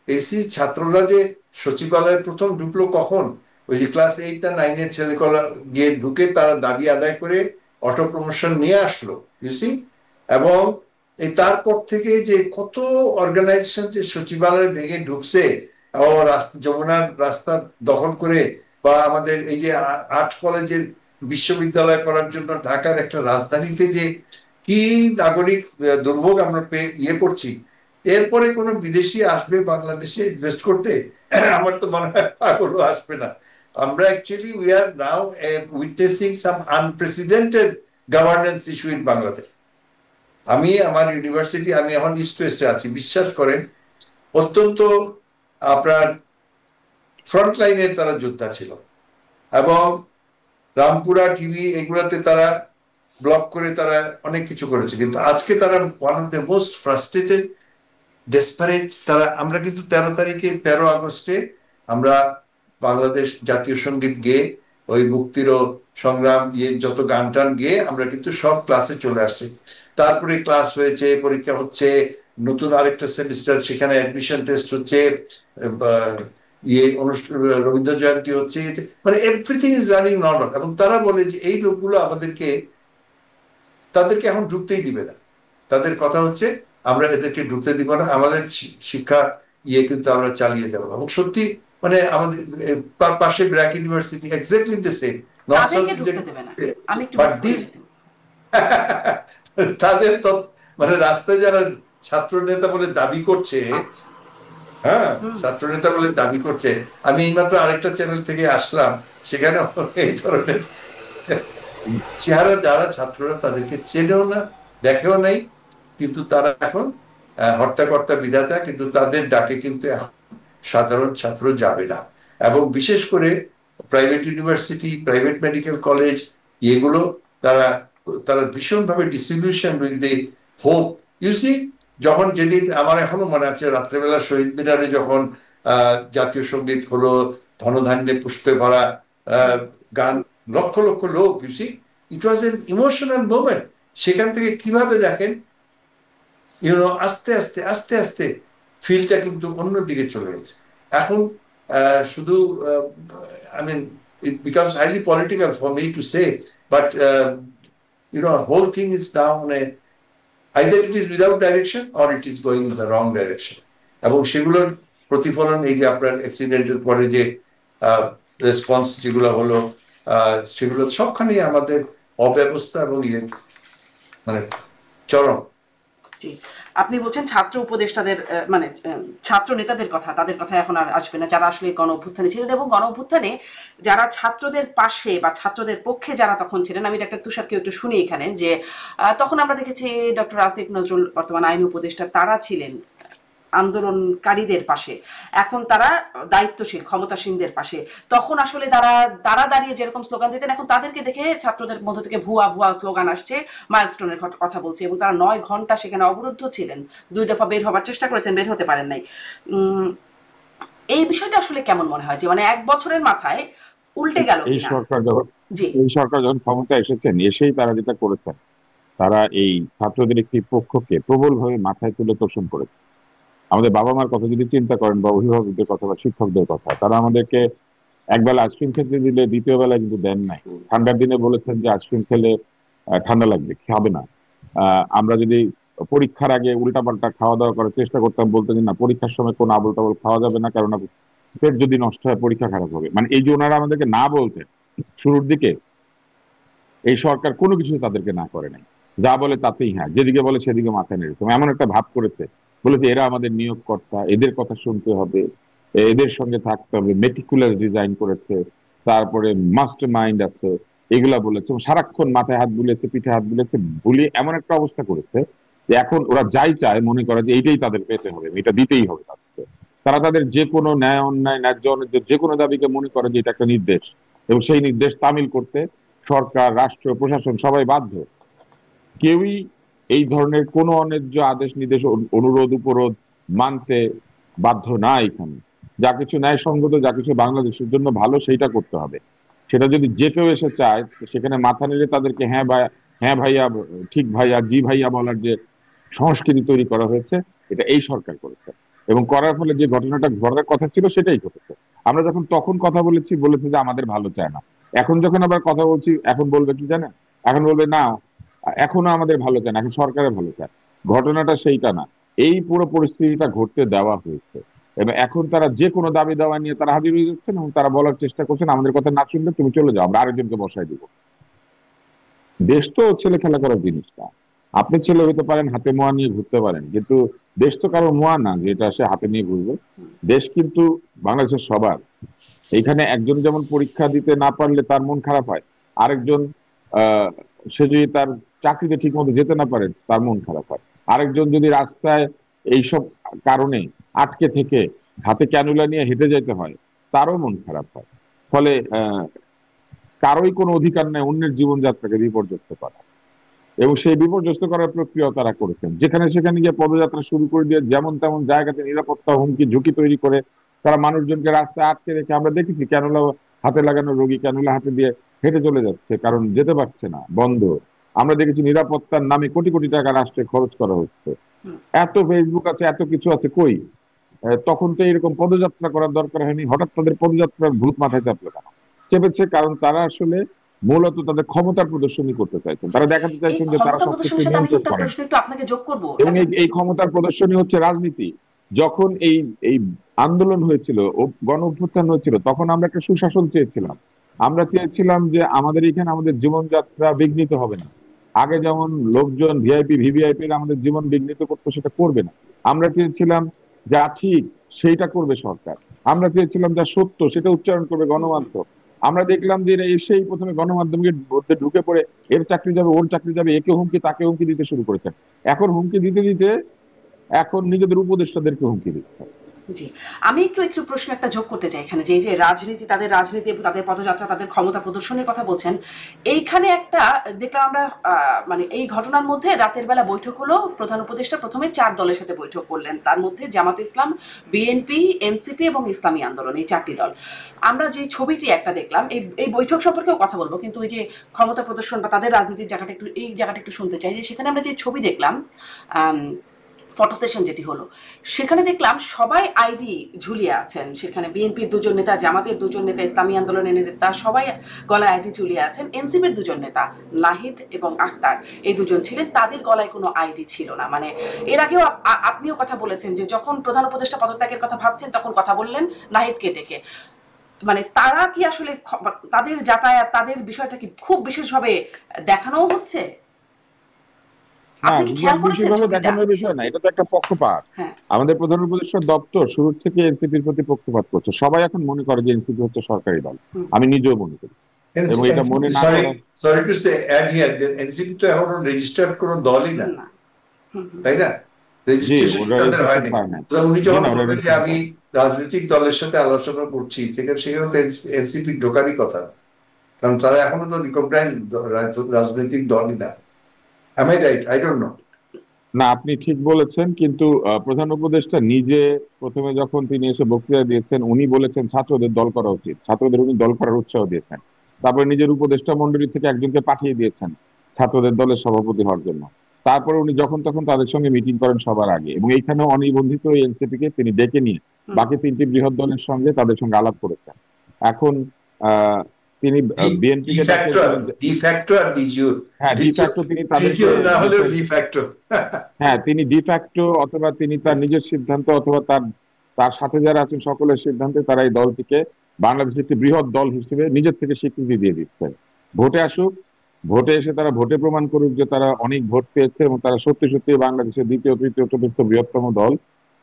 এসি ছাত্ররা যে সচিবালয়ে প্রথম ঢুকলো কখন, ওই যে ক্লাস 8 আর 9-এর ছেলেকলা গিয়ে ঢুকে তারা দাবি আদায় করে অটো প্রমোশন নিয়ে আসলো, ইউসি। এবং এই তারপর থেকে যে কত অর্গানাইজেশন যে সচিবালয় ভেঙে ঢুকছে, ও রাস্তা, যমুনার রাস্তা দখল করে, বা আমাদের এই যে আর্ট কলেজের বিশ্ববিদ্যালয় করার জন্য ঢাকার একটা রাজধানীতে যে কি নাগরিক দুর্ভোগ আমরা ইয়ে করছি। এরপরে কোনো বিদেশি আসবে বাংলাদেশে ইনভেস্ট করতে? আমার তো মনে হয় পাগলও আসবে না। আমরা actually we are now witnessing some unprecedented governance issue in Bangladesh. আমি আমার ইউনিভার্সিটি, আমি এখন ইস্ট ওয়েস্টে আছি, বিশ্বাস করেন, অত্যন্ত আপনার ফ্রন্ট লাইনের তারা যোদ্ধা ছিল। এবং রামপুরা টিভি এগুলাতে তারা ব্লক করে তারা অনেক কিছু করেছে, কিন্তু আজকে তারা one of the most frustrated, desperate তারা। আমরা কিন্তু 13 তারিখে, 13 আগস্টে আমরা বাংলাদেশ জাতীয় সঙ্গীত গেয়ে ওই মুক্তিরও সংগ্রাম যত গান টান গেয়ে আমরা কিন্তু সব ক্লাসে চলে আসছি। তারপরে ক্লাস হয়েছে, পরীক্ষা হচ্ছে, নতুন আরেকটা সেমিস্টার, সেখানে অ্যাডমিশন টেস্ট হচ্ছে, অনুষ্ঠান, রবীন্দ্র জয়ন্তী হচ্ছে, মানে এভরিথিং ইজ রানিং নর্মাল। এবং তারা বলে যে এই লোকগুলো তাদেরকে এখন ঢুকতেই দিবে না। তাদের কথা হচ্ছে আমরা এদেরকে ঢুকতে দিব না, আমাদের শিক্ষা কিন্তু আমরা চালিয়ে যাবো। এবং সত্যি মানে আমাদের তার পাশে BRAC university exactly the same, north south. But this তাদের মানে রাস্তায় যারা ছাত্র নেতা বলে দাবি করছে, হ্যাঁ ছাত্র নেতা বলে দাবি করছে, আমি এইমাত্র আরেকটা চ্যানেল থেকে আসলাম, সেখানে এই ধরনের চেহারা যারা ছাত্ররা তাদেরকে চেনেও না, দেখেও নাই, কিন্তু তারা এখন হর্তাকর্তা বিধাতা, কিন্তু তাদের ডাকে কিন্তু এখন সাধারণ ছাত্র যাবে না। এবং বিশেষ করে private university, private medical college, এগুলো তারা তারা ভীষণভাবে ডিসিলিউশন উইথ দি হোপ। ইউসি, যখন যেদিন আমার এখনো মনে আছে রাত্রেবেলা শহীদ মিনারে যখন জাতীয় সঙ্গীত হলো, ধনধান্যে পুষ্পে ভরা গান, লক্ষ লক্ষ লোক, ইউসি ইট ওয়াজ এন ইমোশনাল মোমেন্ট। সেখান থেকে কিভাবে দেখেন আস্তে আস্তে আস্তে আস্তে ফিল্ডটা কিন্তু অন্যদিকে চলে গেছে। এখন শুধু I mean it becomes highly political for me to say, but whole thing is now either it is without direction or it is going in the wrong direction. এবং সেগুলোর প্রতিফলন এই যে আপনার অ্যাক্সিডেন্টের পরে যে রেসপন্স যেগুলো হলো, সেগুলো সবখানেই আমাদের অব্যবস্থা এবং মানে চরম। আপনি বলছেন ছাত্র উপদেষ্টাদের মানে ছাত্র নেতাদের কথা, তাদের কথা এখন আর আসবে না, যারা আসলে গণ অভ্যুত্থানে ছিলেন। এবং গণ অভ্যুত্থানে যারা ছাত্রদের পাশে বা ছাত্রদের পক্ষে যারা তখন ছিলেন, আমি ডাক্তার তুষারকে একটু শুনি এখানে, যে তখন আমরা দেখেছি ডক্টর আসিফ নজরুল, বর্তমান আইন উপদেষ্টা, তারা ছিলেন আন্দোলনকারীদের পাশে, এখন তারা দায়িত্বশীল ক্ষমতাসীনদের পাশে। তখন আসলে তারা দাঁড়িয়ে যেরকম স্লোগান দিতেন, এখন তাদেরকে দেখে ছাত্রদের মধ্য থেকে ভুয়া ভুয়া স্লোগান আসছে, মাইলস্টোনের কথা বলছে। এবং তারা 9 ঘন্টা সেখানে অবরুদ্ধ ছিলেন, 2 দফা বের হবার চেষ্টা করেছেন, বের হতে পারেন নাই। এই বিষয়টা আসলে কেমন মনে হয় যে মানে 1 বছরের মাথায় উল্টে গেল? এই সরকার যখন ক্ষমতা এসেছেন, এসেই তারা যেটা করেছেন, তারা এই ছাত্রদের একটি পক্ষকে প্রবলভাবে মাথায় তুলে তোষণ করেছে। আমাদের বাবা মার কথা যদি চিন্তা করেন, বা অভিভাবকদের কথা বা শিক্ষকদের কথা, তারা আমাদেরকে একবেলা আইসক্রিম খেতে দিলে দ্বিতীয় বেলা কিন্তু দেন নাই। ঠান্ডার দিনে বলেছেন যে আইসক্রিম খেলে ঠান্ডা লাগবে, খাবে না। আমরা যদি পরীক্ষার আগে উল্টাপাল্টা খাওয়া দাওয়া করার চেষ্টা করতাম, বলতেন না পরীক্ষার সময় কোনো আবল তাবল খাওয়া যাবে না, কারণ পেট যদি নষ্ট হয় পরীক্ষা খারাপ হবে। মানে এই যে ওনারা আমাদেরকে না বলতেন শুরুর দিকে, এই সরকার কোনো কিছু তাদেরকে না করে নাই, যা বলে তাতেই হ্যাঁ, যেদিকে বলে সেদিকে মাথায় নেড়েছে। এমন একটা ভাব করেছে, বলেছে এরা আমাদের নিয়োগকর্তা, এদের কথা শুনতে হবে, এদের সঙ্গে থাকতে হবে, মেটিকুলাস ডিজাইন করেছে, তারপরে মাস্টার মাইন্ড আছে, এগুলা বলেছে। সারাক্ষণ মাথায় হাত বুলেছে, পিঠে হাত বুলেছে, বুলিয়ে এমন একটা অবস্থা করেছে যে এখন ওরা যাই চায় মনে করে যে এইটাই তাদের পেতে হবে, এটা দিতেই হবে তাদেরকে। তারা তাদের যে কোনো ন্যায় অন্যায়, ন্যায্য অন্যায্য যে কোনো দাবিকে মনে করে যে এটা একটা নির্দেশ, এবং সেই নির্দেশ তামিল করতে সরকার, রাষ্ট্র, প্রশাসন সবাই বাধ্য। কেউই এই ধরনের কোনো অন্যায্য আদেশ নির্দেশ, অনুরোধ, উপরোধ মানতে বাধ্য না। এখানে যা কিছু ন্যায়সঙ্গত, যা কিছু বাংলাদেশের জন্য ভালো, সেইটা করতে হবে। সেটা যদি যে কেউ এসে চায়, সেখানে মাথা নেড়ে তাদেরকে হ্যাঁ ভাইয়া, ঠিক ভাইয়া, জি ভাইয়া বলার যে সংস্কৃতি তৈরি করা হয়েছে, এটা এই সরকার করেছে। এবং করার ফলে যে ঘটনাটা ঘটার কথা ছিল সেটাই ঘটেছে। আমরা যখন তখন কথা বলেছি যে আমাদের ভালো চায় না, এখন যখন আবার কথা বলছি, এখন বলবে কি জানেন, এখন বলবে না এখনো আমাদের ভালো চায় না, এখন সরকারের ভালো চায়। ঘটনাটা সেইটা না, এই পুরো পরিস্থিতিটা ঘটতে দেওয়া হয়েছে। এবং এখন তারা যে কোনো দাবি দাওয়া নিয়ে তারা হাজির হয়ে যাচ্ছেন, এবং তারা বলার চেষ্টা করছেন আমাদের কথা না শুনলে তুমি চলে যাও, আমরা আরেকজনকে বসাই দিব। দেশ তো ছেলে খেলা করার জিনিস না। আপনি ছেলে হতে পারেন, হাতে মোয়া নিয়ে ঘুরতে পারেন, কিন্তু দেশ তো কারো মোয়া না যে এটা সে হাতে নিয়ে ঘুরবে। দেশ কিন্তু বাংলাদেশের সবার। এইখানে একজন যেমন পরীক্ষা দিতে না পারলে তার মন খারাপ হয়, আরেকজন সে যদি তার চাকরিতে ঠিক মতো যেতে না পারে তার মন খারাপ হয়, আরেকজন যদি রাস্তায় এইসব কারণে আটকে থেকে হাতে ক্যানুলা নিয়ে হেঁটে যেতে হয় তারও মন খারাপ হয়। ফলে কারোই কোনো অধিকার নেই অন্যের জীবনযাত্রাকে বিপর্যস্ত করা, এবং সেই বিপর্যস্ত করার প্রক্রিয়া তারা করেছেন। যেখানে সেখানে গিয়ে পদযাত্রা শুরু করে দিয়ে যেমন তেমন জায়গাতে নিরাপত্তা হুমকি ঝুঁকি তৈরি করে তারা মানুষজনকে রাস্তায় আটকে রেখে, আমরা দেখেছি ক্যানোলা হাতে লাগানো রোগী ক্যানুলা হাতে দিয়ে হেঁটে চলে যাচ্ছে, কারণ যেতে পারছে না, বন্ধ। আমরা দেখেছি নিরাপত্তার নামে কোটি কোটি টাকা রাষ্ট্রে খরচ করা হচ্ছে। হুম। এত ফেসবুক আছে, এত কিছু আছে, কই? তখন তো এরকম পদযাত্রা করার দরকার হয়নি, হঠাৎ তাদের পদযাত্রার ভূত মাথায় চাপলো কেন? চেপেছে কারণ তারা আসলে মূলত তাদের ক্ষমতার প্রদর্শনী করতে চাইছেন, জি, তারা দেখাতে এই চাইছেন যে তারা ক্ষমতা সবকিছু প্রদর্শনের সাথে আমি নিয়ন্ত্রণ একটা করেন। প্রশ্ন একটু আপনাকে যোগ করব এবং একটা। এই ক্ষমতার প্রদর্শনী হচ্ছে রাজনীতি। যখন এই এই আন্দোলন হয়েছিল, গণ অভ্যুত্থান হয়েছিল, তখন আমরা একটা সুশাসন চেয়েছিলাম। আমরা চেয়েছিলাম যে আমাদের এখানে আমাদের জীবনযাত্রা বিঘ্নিত হবে না। আগে যেমন লোকজন ভিআইপি ভিভিআইপি আমাদের জীবন বিঘ্নিত করতো, সেটা করবে না। আমরা চেয়েছিলাম যা ঠিক সেইটা করবে সরকার। আমরা চেয়েছিলাম যা সত্য সেটা উচ্চারণ করবে গণমাধ্যম। আমরা দেখলাম যে এরা এসেই প্রথমে গণমাধ্যমের মধ্যে ঢুকে পড়ে এর চাকরি যাবে, ওর চাকরি যাবে, একে হুমকি তাকে হুমকি দিতে শুরু করেছেন। এখন হুমকি দিতে দিতে এখন নিজেদের উপদেষ্টাদেরকে হুমকি দিচ্ছে। জি, আমি একটু একটু প্রশ্ন একটা যোগ করতে চাই এখানে, যে এই যে রাজনীতি, তাদের রাজনীতি, তাদের পদযাত্রা, তাদের ক্ষমতা প্রদর্শনের কথা বলছেন, এইখানে একটা দেখলাম আমরা, মানে এই ঘটনার মধ্যে রাতের বেলা বৈঠক হলো, প্রধান উপদেষ্টা প্রথমে 4 দলের সাথে বৈঠক করলেন, তার মধ্যে জামাত ইসলাম, বিএনপি, এনসিপি এবং ইসলামী আন্দোলন, এই 4টি দল। আমরা যে ছবিটি একটা দেখলাম, এই এই বৈঠক সম্পর্কেও কথা বলবো, কিন্তু ওই যে ক্ষমতা প্রদর্শন বা তাদের রাজনীতির জায়গাটা একটু, এই জায়গাটা একটু শুনতে চাই, যে সেখানে আমরা যে ছবি দেখলাম, ফটো সেশন যেটি হলো, সেখানে দেখলাম সবাই আইডি ঝুলিয়ে আছেন। সেখানে বিএনপির 2জন নেতা, জামাতের 2জন নেতা, ইসলামী আন্দোলনের নেতা, সবাই গলায় আইডি ঝুলিয়ে আছেন। এনসিপির 2জন নেতা, নাহিদ এবং আখতার, এই 2জন ছিলেন, তাদের গলায় কোনো আইডি ছিল না। মানে এর আগেও আপনিও কথা বলেছেন যে যখন প্রধান উপদেষ্টা পদত্যাগের কথা ভাবছেন তখন কথা বললেন নাহিদকে ডেকে। মানে তারা কি আসলে তাদের যাতায়াত, তাদের বিষয়টা কি খুব বিশেষভাবে দেখানো হচ্ছে? না, আপনি কি খেয়াল করেছেন বিশেষভাবে ছবিটা? দেখানোর বিষয় না, এটা তো একটা পক্ষপাত। হ্যাঁ। আমাদের প্রধান উপদেষ্টার দপ্তর শুরু থেকে এনসিপির প্রতি পক্ষপাত করছে। সবাই এখন মনে করে যে এনসিপি হচ্ছে সরকারি দল। হুম। আমি নিজেও মনে করি, এবং এটা মনে না সরি, করা। Sorry to say add here, NCP তো এখনো রেজিস্টার্ড কোনো দলই না, না। হুম, হুম। তাই না? জি, রেজিস্ট্রেশন ওরা তাদের রেজিস্ট্রেশন হয়নি। পায় না। উনি জি যখন না, ওরা বলবেন যে রেজিস্ট্রেশন আমি পায়। রাজনৈতিক দলের সাথে আলোচনা করছি, সেখানে সেখানে তো এনসিপি ঢোকারই কথা না। কারণ তারা এখনো তো রিকগনাইজ রাজনৈতিক দলই না। Am I right? I don't know. না, আপনি ঠিক বলেছেন, কিন্তু প্রধান উপদেষ্টা নিজে প্রথমে যখন তিনি এসে বক্তৃতা দিয়েছেন, উনি বলেছেন ছাত্রদের দল করা উচিত, ছাত্রদের উনি দল করার উৎসাহ দিয়েছেন। তারপরে নিজের উপদেষ্টা মন্ডলী থেকে একজনকে পাঠিয়ে দিয়েছেন ছাত্রদের দলের সভাপতি হওয়ার জন্য। তারপরে উনি যখন তখন তাদের সঙ্গে মিটিং করেন সবার আগে, এবং এইখানেও অনিবন্ধিত এনসিপি কে তিনি ডেকে নিয়ে হুম। বাকি 3টি বৃহৎ দলের সঙ্গে তাদের সঙ্গে আলাপ করেছেন। এখন আহ তিনি বিএনপি কে ডাকিয়েছিলেন। ডি ফ্যাক্টো আর ডি জিওর। হ্যাঁ, ডি ডিফ্যাক্টো তিনি তাদেরকে জিওর না হলেও ডি ফ্যাক্টো। হ্যাঁ, তিনি ডিফ্যাক্টো অথবা তিনি তার নিজের সিদ্ধান্ত অথবা তার তার সাথে যারা আছেন সকলের সিদ্ধান্তে তারা এই দলটিকে বাংলাদেশের একটি বৃহৎ দল হিসেবে নিজের থেকে স্বীকৃতি দিয়ে দিচ্ছে। ভোটে আসুক, ভোটে এসে তারা ভোটে প্রমাণ করুক যে তারা অনেক ভোট পেয়েছে এবং তারা সত্যি সত্যি বাংলাদেশের দ্বিতীয়, তৃতীয়, চতুর্থ বৃহত্তম দল।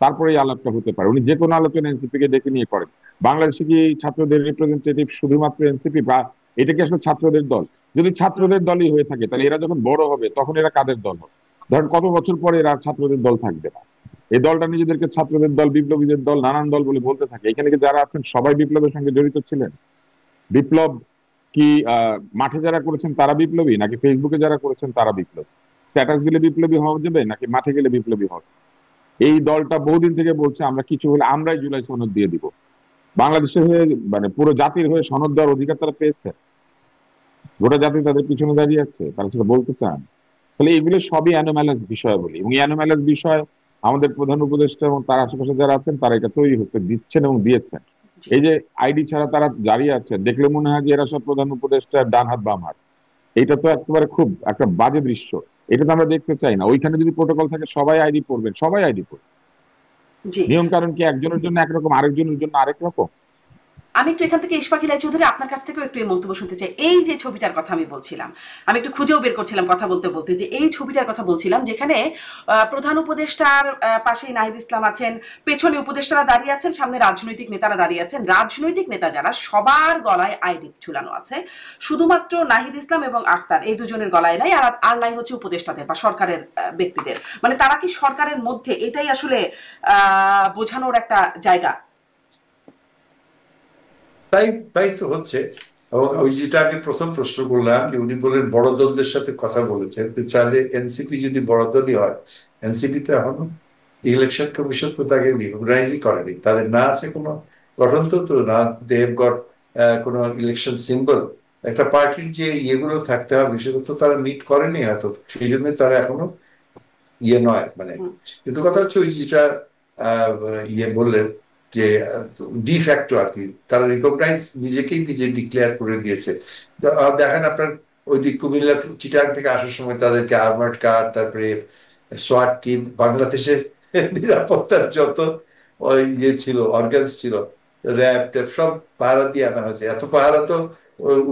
তারপরে এই আলাপটা হতে পারে। উনি যে কোনো আলোচনা এনসিপি কে ডেকে নিয়ে করেন। বাংলাদেশে কি এই ছাত্রদের রিপ্রেজেন্টেটিভ শুধুমাত্র এনসিপি, বা এটা কি আসলে ছাত্রদের দল? যদি ছাত্রদের দলই হয়ে থাকে, তাহলে এরা যখন বড় হবে তখন এরা কাদের দল হবে? ধরেন কত বছর পরে এরা ছাত্রদের দল থাকবে না। এই দলটা নিজেদেরকে ছাত্রদের দল, বিপ্লবীদের দল, নানান দল বলে বলতে থাকে। এখানে কি যারা আছেন সবাই বিপ্লবের সঙ্গে জড়িত ছিলেন? বিপ্লব কি মাঠে যারা করেছেন তারা বিপ্লবী, নাকি ফেসবুকে যারা করেছেন তারা বিপ্লবী? স্ট্যাটাস দিলে বিপ্লবী হওয়া যাবে, নাকি মাঠে গেলে বিপ্লবী হওয়া? এই দলটা বহুদিন থেকে বলছে আমরা কিছু হলে আমরাই জুলাই সনদ দিয়ে দিব। বাংলাদেশের হয়ে, মানে পুরো জাতির হয়ে সনদ দেওয়ার অধিকার তারা পেয়েছে। গোটা জাতি তাদের পিছনে দাঁড়িয়ে আছে, তারা সেটা বলতে চান। তাহলে এগুলো সবই অ্যানোম্যালাস বিষয় বলি, এবং এই অ্যানোম্যালাস বিষয় আমাদের প্রধান উপদেষ্টা এবং তার আশেপাশে যারা আছেন তারা এটা তৈরি হতে দিচ্ছেন এবং দিয়েছেন। জি। এই যে আইডি ছাড়া তারা দাঁড়িয়ে আছে, দেখলে মনে হয় যে এরা সব প্রধান উপদেষ্টা ডান হাত বাম হাত। এটা তো একেবারে খুব একটা বাজে দৃশ্য। এটা তো আমরা দেখতে চাই না। ওইখানে যদি প্রোটোকল থাকে সবাই আইডি পড়বেন, সবাই আইডি পড়বেন। জি। নিয়ম কারণ কি একজনের জন্য একরকম, আরেকজনের জন্য আরেক রকম? আমি একটু এখান থেকে ইশফাক ইলাই চৌধুরী আপনার কাছ থেকেও একটু এই মন্তব্য শুনতে চাই। এই যে ছবিটার কথা আমি বলছিলাম, আমি একটু খুঁজেও বের করছিলাম কথা বলতে বলতে, যে এই ছবিটার কথা বলছিলাম যেখানে প্রধান উপদেষ্টার পাশেই নাহিদ ইসলাম আছেন, পেছনে উপদেষ্টারা দাঁড়িয়ে আছেন, সামনে রাজনৈতিক নেতারা দাঁড়িয়ে আছেন। রাজনৈতিক নেতা যারা, সবার গলায় আইডি ঝুলানো আছে, শুধুমাত্র নাহিদ ইসলাম এবং আখতার এই 2জনের গলায় নাই। আর নাই হচ্ছে উপদেষ্টাদের বা সরকারের ব্যক্তিদের। মানে তারা কি সরকারের মধ্যে? এটাই আসলে বোঝানোর একটা জায়গা। তাই তাই তো হচ্ছে। এবং ওই যেটা আগে প্রথম প্রশ্ন করলাম, যে উনি বলেন বড় দলদের সাথে কথা বলেছেন, তো চাইলে এনসিপি যদি বড় দলই হয়, এনসিপি তো এখনো ইলেকশন কমিশন তো তাকে রিকগনাইজই করেনি, তাদের না আছে কোনো গঠনতন্ত্র, না দে হ্যাভ গট কোনো ইলেকশন সিম্বল, একটা পার্টির যে ইয়েগুলো থাকতে হবে সেগুলো তো তারা মিট করেনি হয়তো, সেই জন্য তারা এখনো ইয়ে নয় মানে। কিন্তু কথা হচ্ছে ওই যেটা ইয়ে বললেন যে ডিফ্যাক্টো আর কি, তারা রিকগনাইজ নিজেকেই নিজে ডিক্লেয়ার করে দিয়েছে। দেখেন আপনার ওই দিক কুমিল্লা চিটাং থেকে আসার সময় তাদেরকে আর্মার্ড কার, তারপরে সোয়াট টিম, বাংলাদেশের নিরাপত্তার যত ওই ইয়ে ছিল, অর্গানস ছিল, র্যাব ট্যাব সব পাহারা দিয়ে আনা হয়েছে। এত পাহারা তো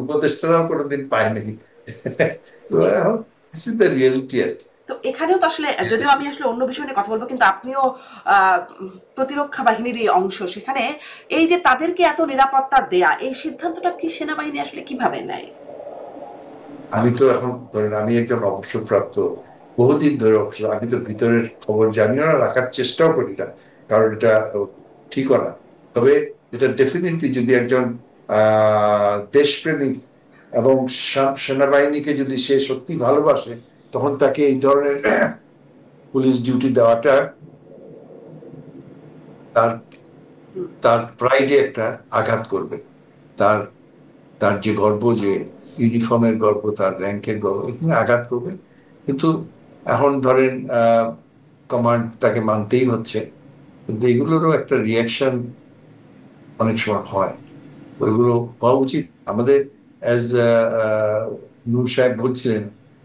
উপদেষ্টারাও কোনোদিন পায়নি। তো এখন রিয়েলিটি আর কি। তো এখানেও তো আসলে, যদিও আমি আসলে অন্য বিষয় নিয়ে কথা বলবো, কিন্তু আপনিও প্রতিরক্ষা বাহিনীরই অংশ, সেখানে এই যে তাদেরকে এত নিরাপত্তা দেয়া, এই সিদ্ধান্তটা কি সেনাবাহিনী আসলে কিভাবে নেয়? আমি তো এখন ধরেন আমি একজন অবসরপ্রাপ্ত, বহুদিন ধরে অবসর, আমি তো ভিতরের খবর জানিও না, রাখার চেষ্টাও করি না, কারণ এটা ঠিকও না। তবে এটা ডেফিনেটলি যদি একজন দেশপ্রেমিক এবং সেনাবাহিনীকে যদি সে সত্যি ভালোবাসে, তখন তাকে এই ধরনের পুলিশ ডিউটি দেওয়াটা তার তার প্রাইডে একটা আঘাত করবে। তার তার যে গর্ব, যে ইউনিফর্মের গর্ব, তার র্যাঙ্কের গর্ব, এখানে আঘাত করবে। কিন্তু এখন ধরেন কমান্ড তাকে মানতেই হচ্ছে, কিন্তু এগুলোরও একটা রিয়াকশন অনেক সময় হয়, ওইগুলো হওয়া উচিত আমাদের। অ্যাজ নূর সাহেব বলছিলেন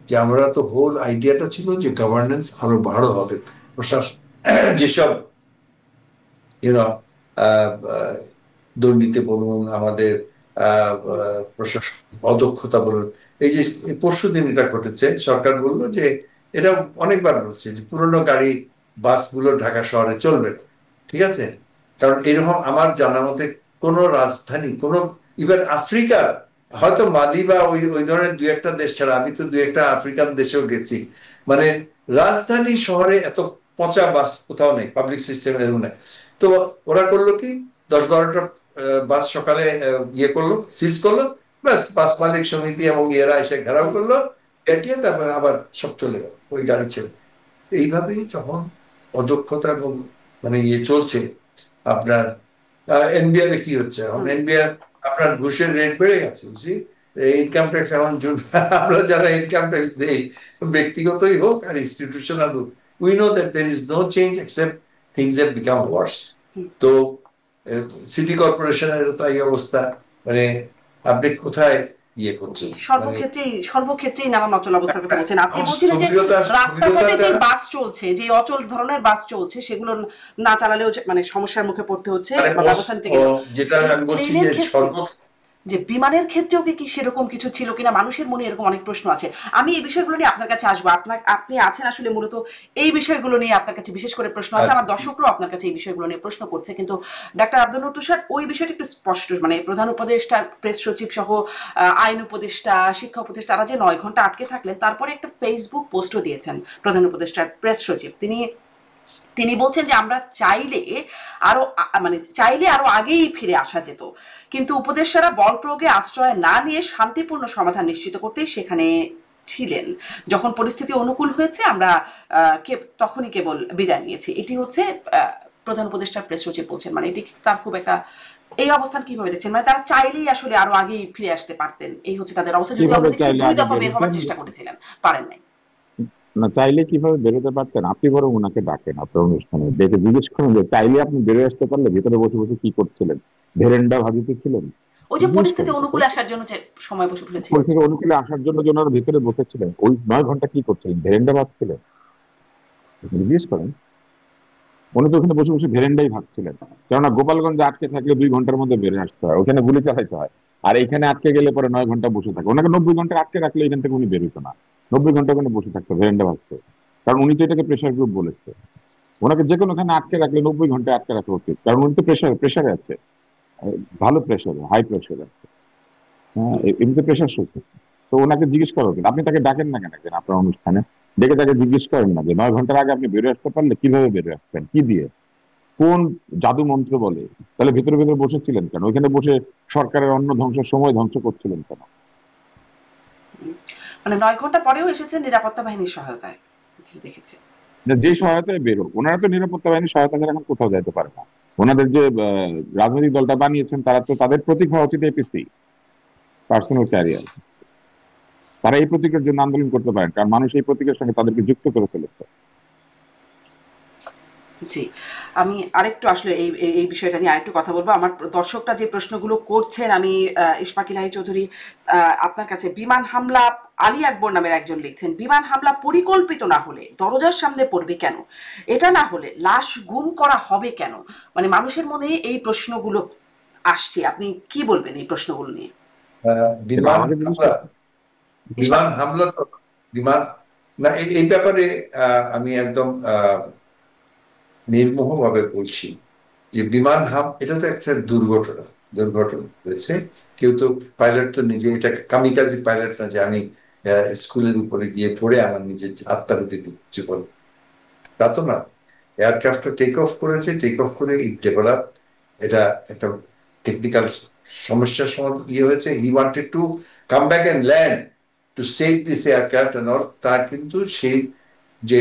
যে আমরা তো হোল আইডিয়াটা ছিল যে গভর্নেন্স আরো ভালো হবে, প্রশাসন যেসব ইউনো দুর্নীতি বলুন, আমাদের প্রশাসন অদক্ষতা বলুন, এই যে পরশুদিন এটা ঘটেছে, সরকার বললো যে এটা অনেকবার বলছে যে পুরোনো গাড়ি বাসগুলো ঢাকা শহরে চলবে না। ঠিক আছে, কারণ এরকম আমার জানা মতে কোন রাজধানী, কোন ইভেন আফ্রিকা, হয়তো মালি বা ওই ওই ধরনের দুই একটা দেশ ছাড়া, আমি তো দুই একটা আফ্রিকান দেশেও গেছি, মানে রাজধানী শহরে এত পচা বাস কোথাও নেই, পাবলিক সিস্টেমের নেই। তো ওরা করলো কি, 10-12টা বাস সকালে ইয়ে করলো, সিজ করলো, ব্যাস বাস মালিক সমিতি এবং এরা এসে ঘেরাও করলো, এটিয়ে তারপরে আবার সব চলে গেল ওই গাড়ি ছেড়ে। এইভাবে যখন অদক্ষতা এবং মানে ইয়ে চলছে, আপনার এনবিআর কি হচ্ছে এখন, এনবিআর আপনার ঘুষের রেট বেড়ে গেছে, বুঝছি। ইনকাম ট্যাক্স এখন আমরা যারা ইনকাম ট্যাক্স দেই, ব্যক্তিগতই হোক আর ইনস্টিটিউশনাল হোক, we know that there is no change except things have become worse. তো সিটি কর্পোরেশনের তাই অবস্থা, মানে আপনি কোথায় ইয়ে করছেন, সর্বক্ষেত্রেই নানান অচল অবস্থার কথা বলছেন। আপনি বলছিলেন যে রাস্তাঘাটে যে বাস চলছে, যে অচল ধরনের বাস চলছে, সেগুলো না চালালেও মানে সমস্যার মুখে পড়তে হচ্ছে, ব্যবস্থা নিতে গেলে। যেটা আমি বলছি যে যে বিমানের ক্ষেত্রেও কি সেরকম কিছু ছিল কিনা, মানুষের মনে এরকম অনেক প্রশ্ন আছে। আমি এই বিষয়গুলো নিয়ে আপনার কাছে আসবো, আপনি আছেন আসলে মূলত এই বিষয়গুলো নিয়ে, আপনার কাছে বিশেষ করে প্রশ্ন আছে, আমার দর্শকরাও আপনার কাছে এই বিষয়গুলো নিয়ে প্রশ্ন করছে। কিন্তু ডাক্তার আব্দুল নূর তুষার ওই বিষয়টা একটু স্পষ্ট, মানে প্রধান উপদেষ্টা, প্রেস সচিব সহ আইন উপদেষ্টা, শিক্ষা উপদেষ্টা, তারা যে 9 ঘন্টা আটকে থাকলেন, তারপরে একটা ফেসবুক পোস্টও দিয়েছেন প্রধান উপদেষ্টার প্রেস সচিব। তিনি বলছেন যে আমরা চাইলে আরো আগেই ফিরে আসা যেত, কিন্তু উপদেষ্টারা বল প্রয়োগে আশ্রয় না নিয়ে শান্তিপূর্ণ সমাধান নিশ্চিত করতেই সেখানে ছিলেন। যখন পরিস্থিতি অনুকূল হয়েছে আমরা তখনই কেবল বিদায় নিয়েছি। এটি হচ্ছে প্রধান উপদেষ্টার প্রেস সচিব বলছেন। মানে এটি তার খুব একটা, এই অবস্থান কিভাবে দেখছেন? মানে তারা চাইলেই আসলে আরো আগেই ফিরে আসতে পারতেন, এই হচ্ছে তাদের অবস্থা। যদি আমরা 2 দফা বের হওয়ার চেষ্টা করেছিলেন, পারেন নাই। না, চাইলে কিভাবে বেরোতে পারতেন? আপনি বরং ওনাকে ডাকেন আপনার অনুষ্ঠানে, ডেকে জিজ্ঞেস করেন যে চাইলে আপনি বেরোয় আসতে পারলে ভিতরে বসে বসে কি করছিলেন, ভেরেন্ডা ভাবিতে ছিলেন? ওই যে পরিস্থিতি অনুকূলে আসার জন্য যে সময় বসে পড়েছে, পরিস্থিতি অনুকূলে আসার জন্য যে ওনারা ভিতরে বসেছিলেন, ওই 9 ঘন্টা কি করছিলেন? ভেরেন্ডা ভাবছিলেন? জিজ্ঞেস করেন। উনি তো ওখানে বসে বসে ভেরেন্ডাই ভাবছিলেন, কেননা গোপালগঞ্জে আটকে থাকলে 2 ঘন্টার মধ্যে বেরিয়ে আসতে হয়, ওখানে গুলি চালাইতে হয়। আর এখানে আটকে গেলে পরে 9 ঘন্টা বসে থাকে। ওনাকে 90 ঘন্টা আটকে রাখলে এখান থেকে উনি বেরোতো না, 90 ঘন্টা ওখানে বসে থাকতো ভেরেন্ডা ভাবছে। কারণ উনি তো এটাকে প্রেশার গ্রুপ বলেছে। ওনাকে যে কোনোখানে আটকে রাখলে 90 ঘন্টা আটকে রাখা উচিত, কারণ উনি তো প্রেশারে আছে, ভালো প্রেশারে, হাই প্রেশারে আছে। হ্যাঁ, এমনিতে প্রেশার সহ্য। তো ওনাকে জিজ্ঞেস করা উচিত। আপনি তাকে ডাকেন না কেন আপনার অনুষ্ঠানে? ডেকে তাকে জিজ্ঞেস করেন না যে 9 ঘন্টার আগে আপনি বেরোয় আসতে পারলে কিভাবে বেরোয় আসতেন, কি দিয়ে, কোন জাদু মন্ত্র বলে? তাহলে ভিতরে ভিতরে বসেছিলেন কেন? ওইখানে বসে সরকারের অন্য ধ্বংসের সময় ধ্বংস করছিলেন কেন? মানে 9 ঘন্টা পরেও এসেছেন নিরাপত্তা বাহিনীর সহায়তায়, দেখেছি। যে সহায়তায় বেরো, ওনারা তো নিরাপত্তা বাহিনীর সহায়তা ছাড়া এখন কোথাও যাইতে পারে না। ওনাদের যে রাজনৈতিক দলটা বানিয়েছেন তারা তো তাদের প্রতীক হওয়া উচিত এপিসি, পার্সোনাল ক্যারিয়ার। তারা এই প্রতীকের জন্য আন্দোলন করতে পারেন, কারণ মানুষ এই প্রতীকের সঙ্গে তাদেরকে যুক্ত করে ফেলেছে। জি, আমি আরেকটু আসলে এই এই বিষয়টা নিয়ে আরেকটু কথা বলবো। আমার দর্শকরা যে প্রশ্নগুলো করছেন, আমি ইশফাক ইলাহি চৌধুরী আপনার কাছে, বিমান হামলা, আলী আকবর নামের একজন লিখছেন, বিমান হামলা পরিকল্পিত না হলে দরজার সামনে পড়বে কেন? এটা না হলে লাশ গুম করা হবে কেন? মানে মানুষের মনে এই প্রশ্নগুলো আসছে, আপনি কি বলবেন এই প্রশ্নগুলো নিয়ে? বিমান হামলা, বিমান হামলা তো বিমান না, এই ব্যাপারে আমি একদম নির্মোহভাবে বলছি যে এটা তো একটা দুর্ঘটনা হয়েছে। কেউ তো, পাইলট তো নিজে, এটা কামিকাজি পাইলট না যে আমি স্কুলের উপরে গিয়ে পড়ে আমার নিজের আত্মাহুতি দিচ্ছি বল, তা তো না। এয়ারক্রাফটটা টেক অফ করেছে, টেক অফ করে ইট ডেভেলপ, এটা একটা টেকনিক্যাল সমস্যার সমাধান হয়েছে। He wanted to come back and land to save this aircraft and all. তা কিন্তু সেই যে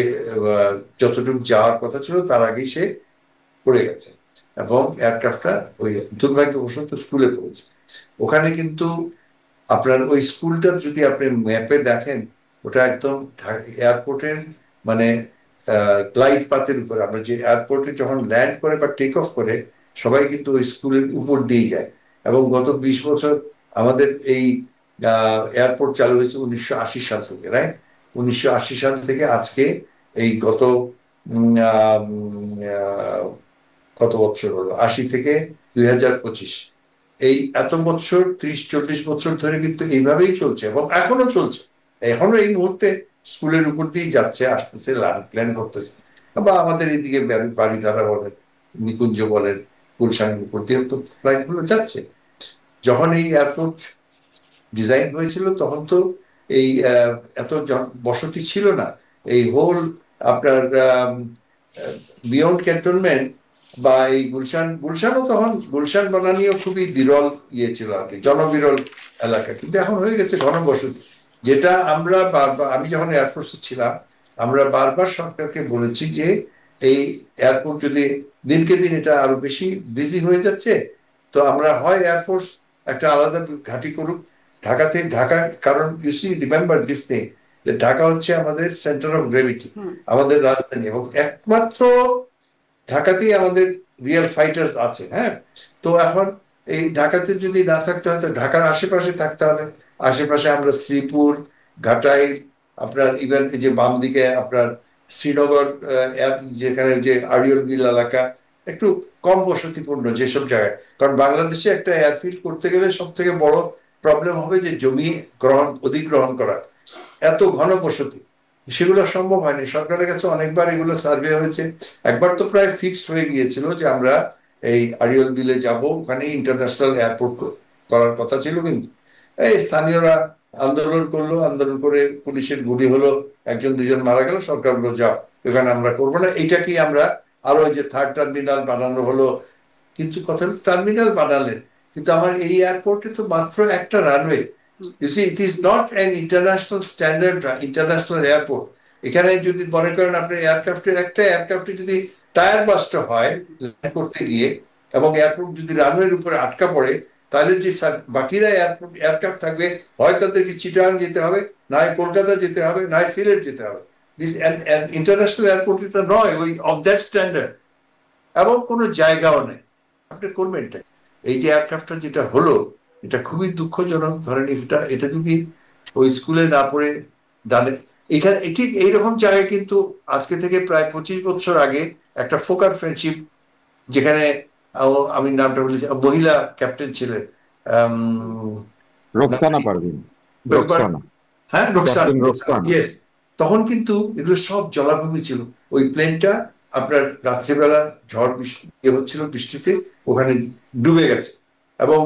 যতটুকু যাওয়ার কথা ছিল তার আগেই সে পড়ে গেছে, এবং এয়ারক্রাফটটা ওই দুর্ভাগ্যবশত স্কুলে পড়েছে। ওখানে কিন্তু আপনার ওই স্কুলটা যদি আপনি ম্যাপে দেখেন, ওটা একদম এয়ারপোর্টের মানে গ্লাইড পাথের উপরে। আমরা যে এয়ারপোর্টে যখন ল্যান্ড করে বা টেক অফ করে, সবাই কিন্তু ওই স্কুলের উপর দিয়ে যায়। এবং গত 20 বছর আমাদের এই এয়ারপোর্ট চালু হয়েছে 1980 সাল থেকে, রাইট? 1980 সাল থেকে আজকে এই গত কত বছর হলো, 80 থেকে 2025, এই এত বছর, 30-40 বছর ধরে কিন্তু এইভাবেই চলছে এবং এখনো চলছে। এখনো এই মুহূর্তে স্কুলের উপর দিয়েই যাচ্ছে, আসতেছে, প্ল্যান করতেছে। বা আমাদের এইদিকে বাড়িধারা বলেন, নিকুঞ্জ বলেন, গুলশানের উপর দিয়ে তো ফ্লাইট গুলো যাচ্ছে। যখন এই এয়ারপোর্ট ডিজাইন হয়েছিল তখন তো এই এত বসতি ছিল না। এই হোল আপনার বিয়ন্ড ক্যান্টনমেন্ট বা এই গুলশানও তখন, গুলশান বানানিও খুবই বিরল ছিল আর কি, জনবিরল এলাকা। কিন্তু এখন হয়ে গেছে ঘনবসতি, যেটা আমরা বারবার, আমি যখন এয়ারফোর্সে ছিলাম, আমরা বারবার সরকারকে বলেছি যে এই এয়ারপোর্ট যদি দিনকে দিন এটা আরো বেশি বিজি হয়ে যাচ্ছে, তো আমরা হয় এয়ারফোর্স একটা আলাদা ঘাঁটি করুক ঢাকা, কারণ you see remember this thing, যে ঢাকা হচ্ছে আমাদের সেন্টার অফ গ্র্যাভিটি, আমাদের রাজধানী, এবং একমাত্র ঢাকাতেই আমাদের রিয়েল ফাইটার্স আছে। হ্যাঁ, তো এখন এই ঢাকাতে যদি না থাকতে হয়, তো ঢাকার আশেপাশে থাকতে হবে। আশেপাশে আমরা শ্রীপুর, ঘাটাইল, আপনার ইভেন এই যে বাম দিকে আপনার শ্রীনগর, যেখানে যে আড়িয়ল বিল এলাকা, একটু কম বসতিপূর্ণ যেসব জায়গায়। কারণ বাংলাদেশে একটা এয়ারফিল্ড করতে গেলে সব থেকে বড় প্রবলেম হবে যে জমি অধিগ্রহণ করা, এত ঘন বসতি, সেগুলো সম্ভব হয়নি। সরকারের কাছে অনেকবার এগুলো সার্ভে হয়েছে। একবার তো প্রায় ফিক্সড হয়ে গিয়েছিল যে আমরা এই আড়িয়ল বিলে যাব, ওখানে ইন্টারন্যাশনাল এয়ারপোর্ট করার কথা ছিল, কিন্তু এই স্থানীয়রা আন্দোলন করলো, আন্দোলন করে পুলিশের গুলি হলো, 1-2 জন মারা গেল, সরকার বললো যাও, এখানে আমরা করবো না। এইটাকেই আমরা আরো যে থার্ড টার্মিনাল বানানো হলো। কিন্তু কথা হলো টার্মিনাল বানালেন, কিন্তু আমার এই এয়ারপোর্টে তো মাত্র একটা runway. You see, it is not an international standard international airport. এখানে যদি মনে করেন আপনি একটা এয়ারক্রাফটে যদি টায়ার বাস্ট হয় ল্যান্ড করতে গিয়ে, এবং এয়ারপোর্ট যদি রানওয়ের উপরে আটকা পড়ে, তাহলে যে বাকিরা এয়ারক্রাফট থাকবে, হয় তাদেরকে চিটাগাং যেতে হবে, নয় কলকাতা যেতে হবে, নয় সিলেট যেতে হবে। দিস ইন্টারন্যাশনাল এয়ারপোর্ট এটা নয় ওই অফ দ্যাট স্ট্যান্ডার্ড, এবং কোনো জায়গাও নেই। আপনি করবেন এটা। এই যে এয়ারক্রাফটটা যেটা হলো, এটা খুবই দুঃখজনক। ধরেন এটা যদি ওই স্কুলে না পড়ে ডানে, এখানে ঠিক এইরকম জায়গায় কিন্তু আজকে থেকে প্রায় 25 বছর আগে একটা ফোকার ফ্রেন্ডশিপ, যেখানে আমি নামটা বলেছি, মহিলা ক্যাপ্টেন ছিলেন, রোকসানা পারভিন। হ্যাঁ, রোকসানা, ইয়েস। তখন কিন্তু এগুলো সব জলাভূমি ছিল। ওই প্লেনটা আপনার রাত্রিবেলা ঝড় বৃষ্টি হচ্ছিল, বৃষ্টিতে ওখানে ডুবে গেছে এবং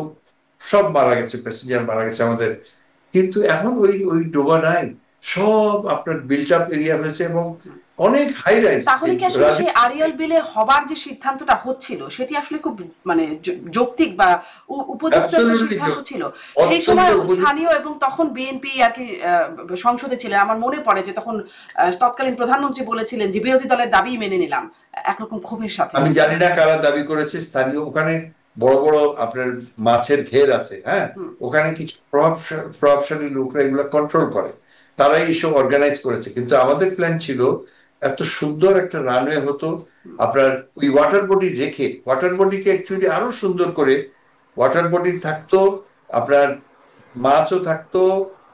সব মারা গেছে, প্যাসেঞ্জার মারা গেছে আমাদের। কিন্তু এখন ওই ডোবা নাই, সব আপনার বিল্ট আপ এরিয়া হয়েছে এবং অনেক হাই রাইজ। তাহলে কি আসলে সেই আড়িয়াল বিলে হবার যে সিদ্ধান্তটা হচ্ছিল, সেটি আসলে খুব মানে যৌক্তিক বা উপযুক্ত একটা সিদ্ধান্ত ছিল সেই সময় স্থানীয়, এবং তখন বিএনপি আর কি সংসদে ছিলেন। আমার মনে পড়ে যে তখন তৎকালীন প্রধানমন্ত্রী বলেছিলেন যে বিরোধী দলের দাবি মেনে নিলাম, একরকম ক্ষোভের সাথে। আমি জানি না কারা দাবি করেছে, স্থানীয় ওখানে বড় বড় আপনার মাছের ঘের আছে, হ্যাঁ, ওখানে কিছু প্রভাবশালী লোকরা এগুলো কন্ট্রোল করে, তারাই এইসব অর্গানাইজ করেছে। কিন্তু আমাদের প্ল্যান ছিল এত সুন্দর একটা রানওয়ে হতো, আপনার ওই ওয়াটার বডি রেখে ওয়াটার বডিকে অ্যাকচুয়ালি আরো সুন্দর করে ওয়াটার বডি থাকতো, আপনার মাছও থাকতো,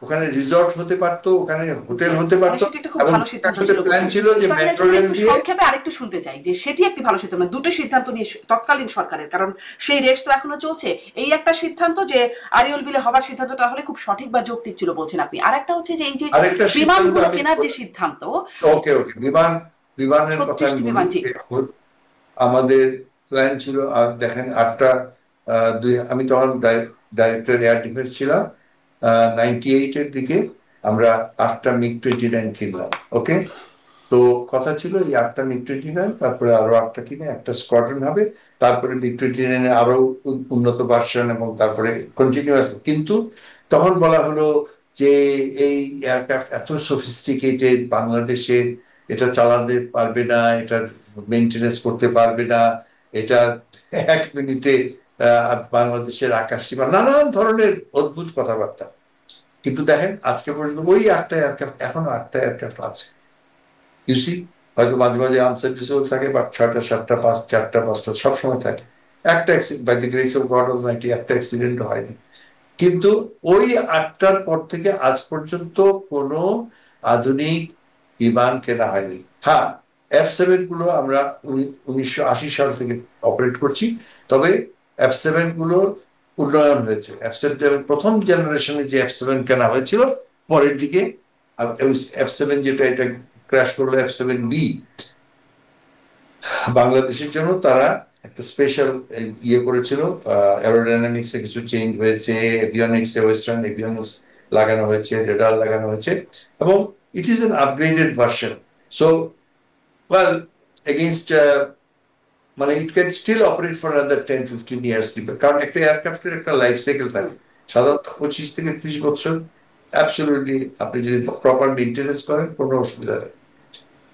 ওখানে রিসর্ট হতে পারতো, ওখানে হোটেল হতে পারতো। সেটা একটা খুব ভালো সিদ্ধান্ত ছিল। প্ল্যান ছিল যে মেট্রো রেল দিয়ে। সংক্ষেপে আরেকটু শুনতে চাই যে সেটি একটি ভালো সিদ্ধান্ত, দুটো সিদ্ধান্ত নিয়ে তৎকালীন সরকারের, কারণ সেই রেস তো এখনো চলছে। এই একটা সিদ্ধান্ত যে আরিয়ল বিলে হবার সিদ্ধান্তটা হলে খুব সঠিক বা যৌক্তিক ছিল বলছেন আপনি। আরেকটা হচ্ছে যে এই যে বিমানগুলো কেনার যে সিদ্ধান্ত। ওকে বিমানের কথা আমাদের প্ল্যান ছিল, দেখেন 8টা আমি তখন ডাইরেক্টর এয়ার ডিফেন্স ছিলাম, 98-এর দিকে আমরা 8টা MiG-29 কিনলাম। ওকে, তো কথা ছিল এই 8টা MiG-29, তারপরে আরো 8টা কিনে একটা স্কোয়াড্রন হবে, তারপরে MiG-29 আরো উন্নত ভার্সন, এবং তারপরে কন্টিনিউয়াস। কিন্তু তখন বলা হলো যে এই এয়ারক্রাফট এত সফিস্টিকেটেড, বাংলাদেশের এটা চালাতে পারবে না, এটা মেনটেনেন্স করতে পারবে না, এটা 1 মিনিটে বাংলাদেশের আকাশ সীমা, নানান ধরনের অদ্ভুত কথাবার্তা। কিন্তু দেখেন আজকে পর্যন্ত ওই 8টা এয়ারক্রাফট, এখনো 8টা এয়ারক্রাফট আছে। ইউসি হয়তো মাঝে মাঝে আনসার্ভিসেবল থাকে, বা 6টা 7টা 4টা 5টা সবসময় থাকে। একটা by the grace of God of mighty একটা অ্যাক্সিডেন্টও হয়নি। কিন্তু ওই 8টার পর থেকে আজ পর্যন্ত কোনো আধুনিক বিমান কেনা হয়নি। হ্যাঁ, F7 গুলো আমরা 1980 সাল থেকে অপারেট করছি, তবে F7 গুলোর উন্নয়ন হয়েছে। F7 প্রথম জেনারেশনে যে F7 কেনা হয়েছিল, পরের দিকে F7 যেটা এটা ক্র্যাশ করলো, F7B, বাংলাদেশের জন্য তারা একটা স্পেশাল ইয়ে করেছিল, অ্যারোডাইনামিক্সে কিছু চেঞ্জ হয়েছে, এভিয়নিক্সে ওয়েস্টার্ন এভিয়নিক্স লাগানো হয়েছে, রেডার লাগানো হয়েছে, এবং it is an upgraded version. So well against মানে it can still operate for another 10-15 years, কারণ একটা এয়ারক্রাফটের একটা লাইফ সাইকেল থাকে সাধারণত 25 থেকে 30 বছর। অ্যাবসলিউটলি আপনি যদি প্রপার মেনটেনেন্স করেন কোনো অসুবিধা নেই।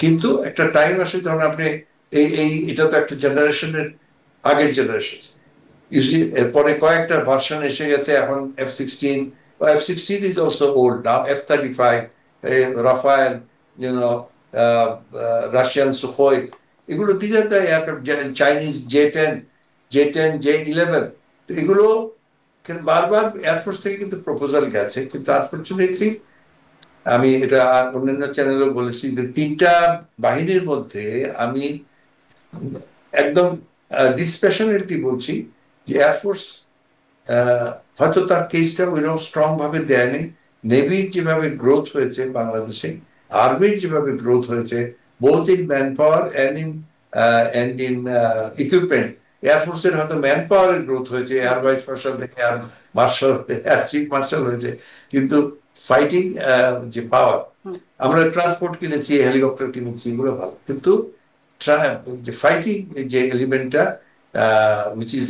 কিন্তু একটা টাইম আসে, ধরুন আপনি এটা তো একটা জেনারেশনের আগের জেনারেশন, এরপরে কয়েকটা ভার্সন এসে গেছে। এখন F-16 is also old now, F-35, Rafale, Russian Sukhoi, এগুলো these are the aircraft, Chinese J-10, J-11, তো এগুলো বারবার এয়ারফোর্স থেকে কিন্তু প্রপোজাল গেছে, কিন্তু আনফর্চুনেটলি আমি এটা অন্যান্য চ্যানেলেও বলেছি যে 3টা বাহিনীর মধ্যে আমি একদম ডিসপ্যাশনেটলি বলছি যে এয়ারফোর্স হয়তো তার কেসটা ওইরকম স্ট্রং ভাবে দেয়নি। নেভির যেভাবে গ্রোথ হয়েছে বাংলাদেশে, আর্মির যেভাবে গ্রোথ হয়েছে, both in manpower and in equipment, এয়ারফোর্সের হয়তো ম্যান পাওয়ারের গ্রোথ হয়েছে, এয়ার ভাইস মার্শাল থেকে air marshal, air chief marshal হয়েছে, কিন্তু ফাইটিং যে পাওয়ার, আমরা ট্রান্সপোর্ট কিনেছি, হেলিকপ্টার কিনেছি, এগুলো ভালো, কিন্তু যে ফাইটিং যে এলিমেন্টটা which is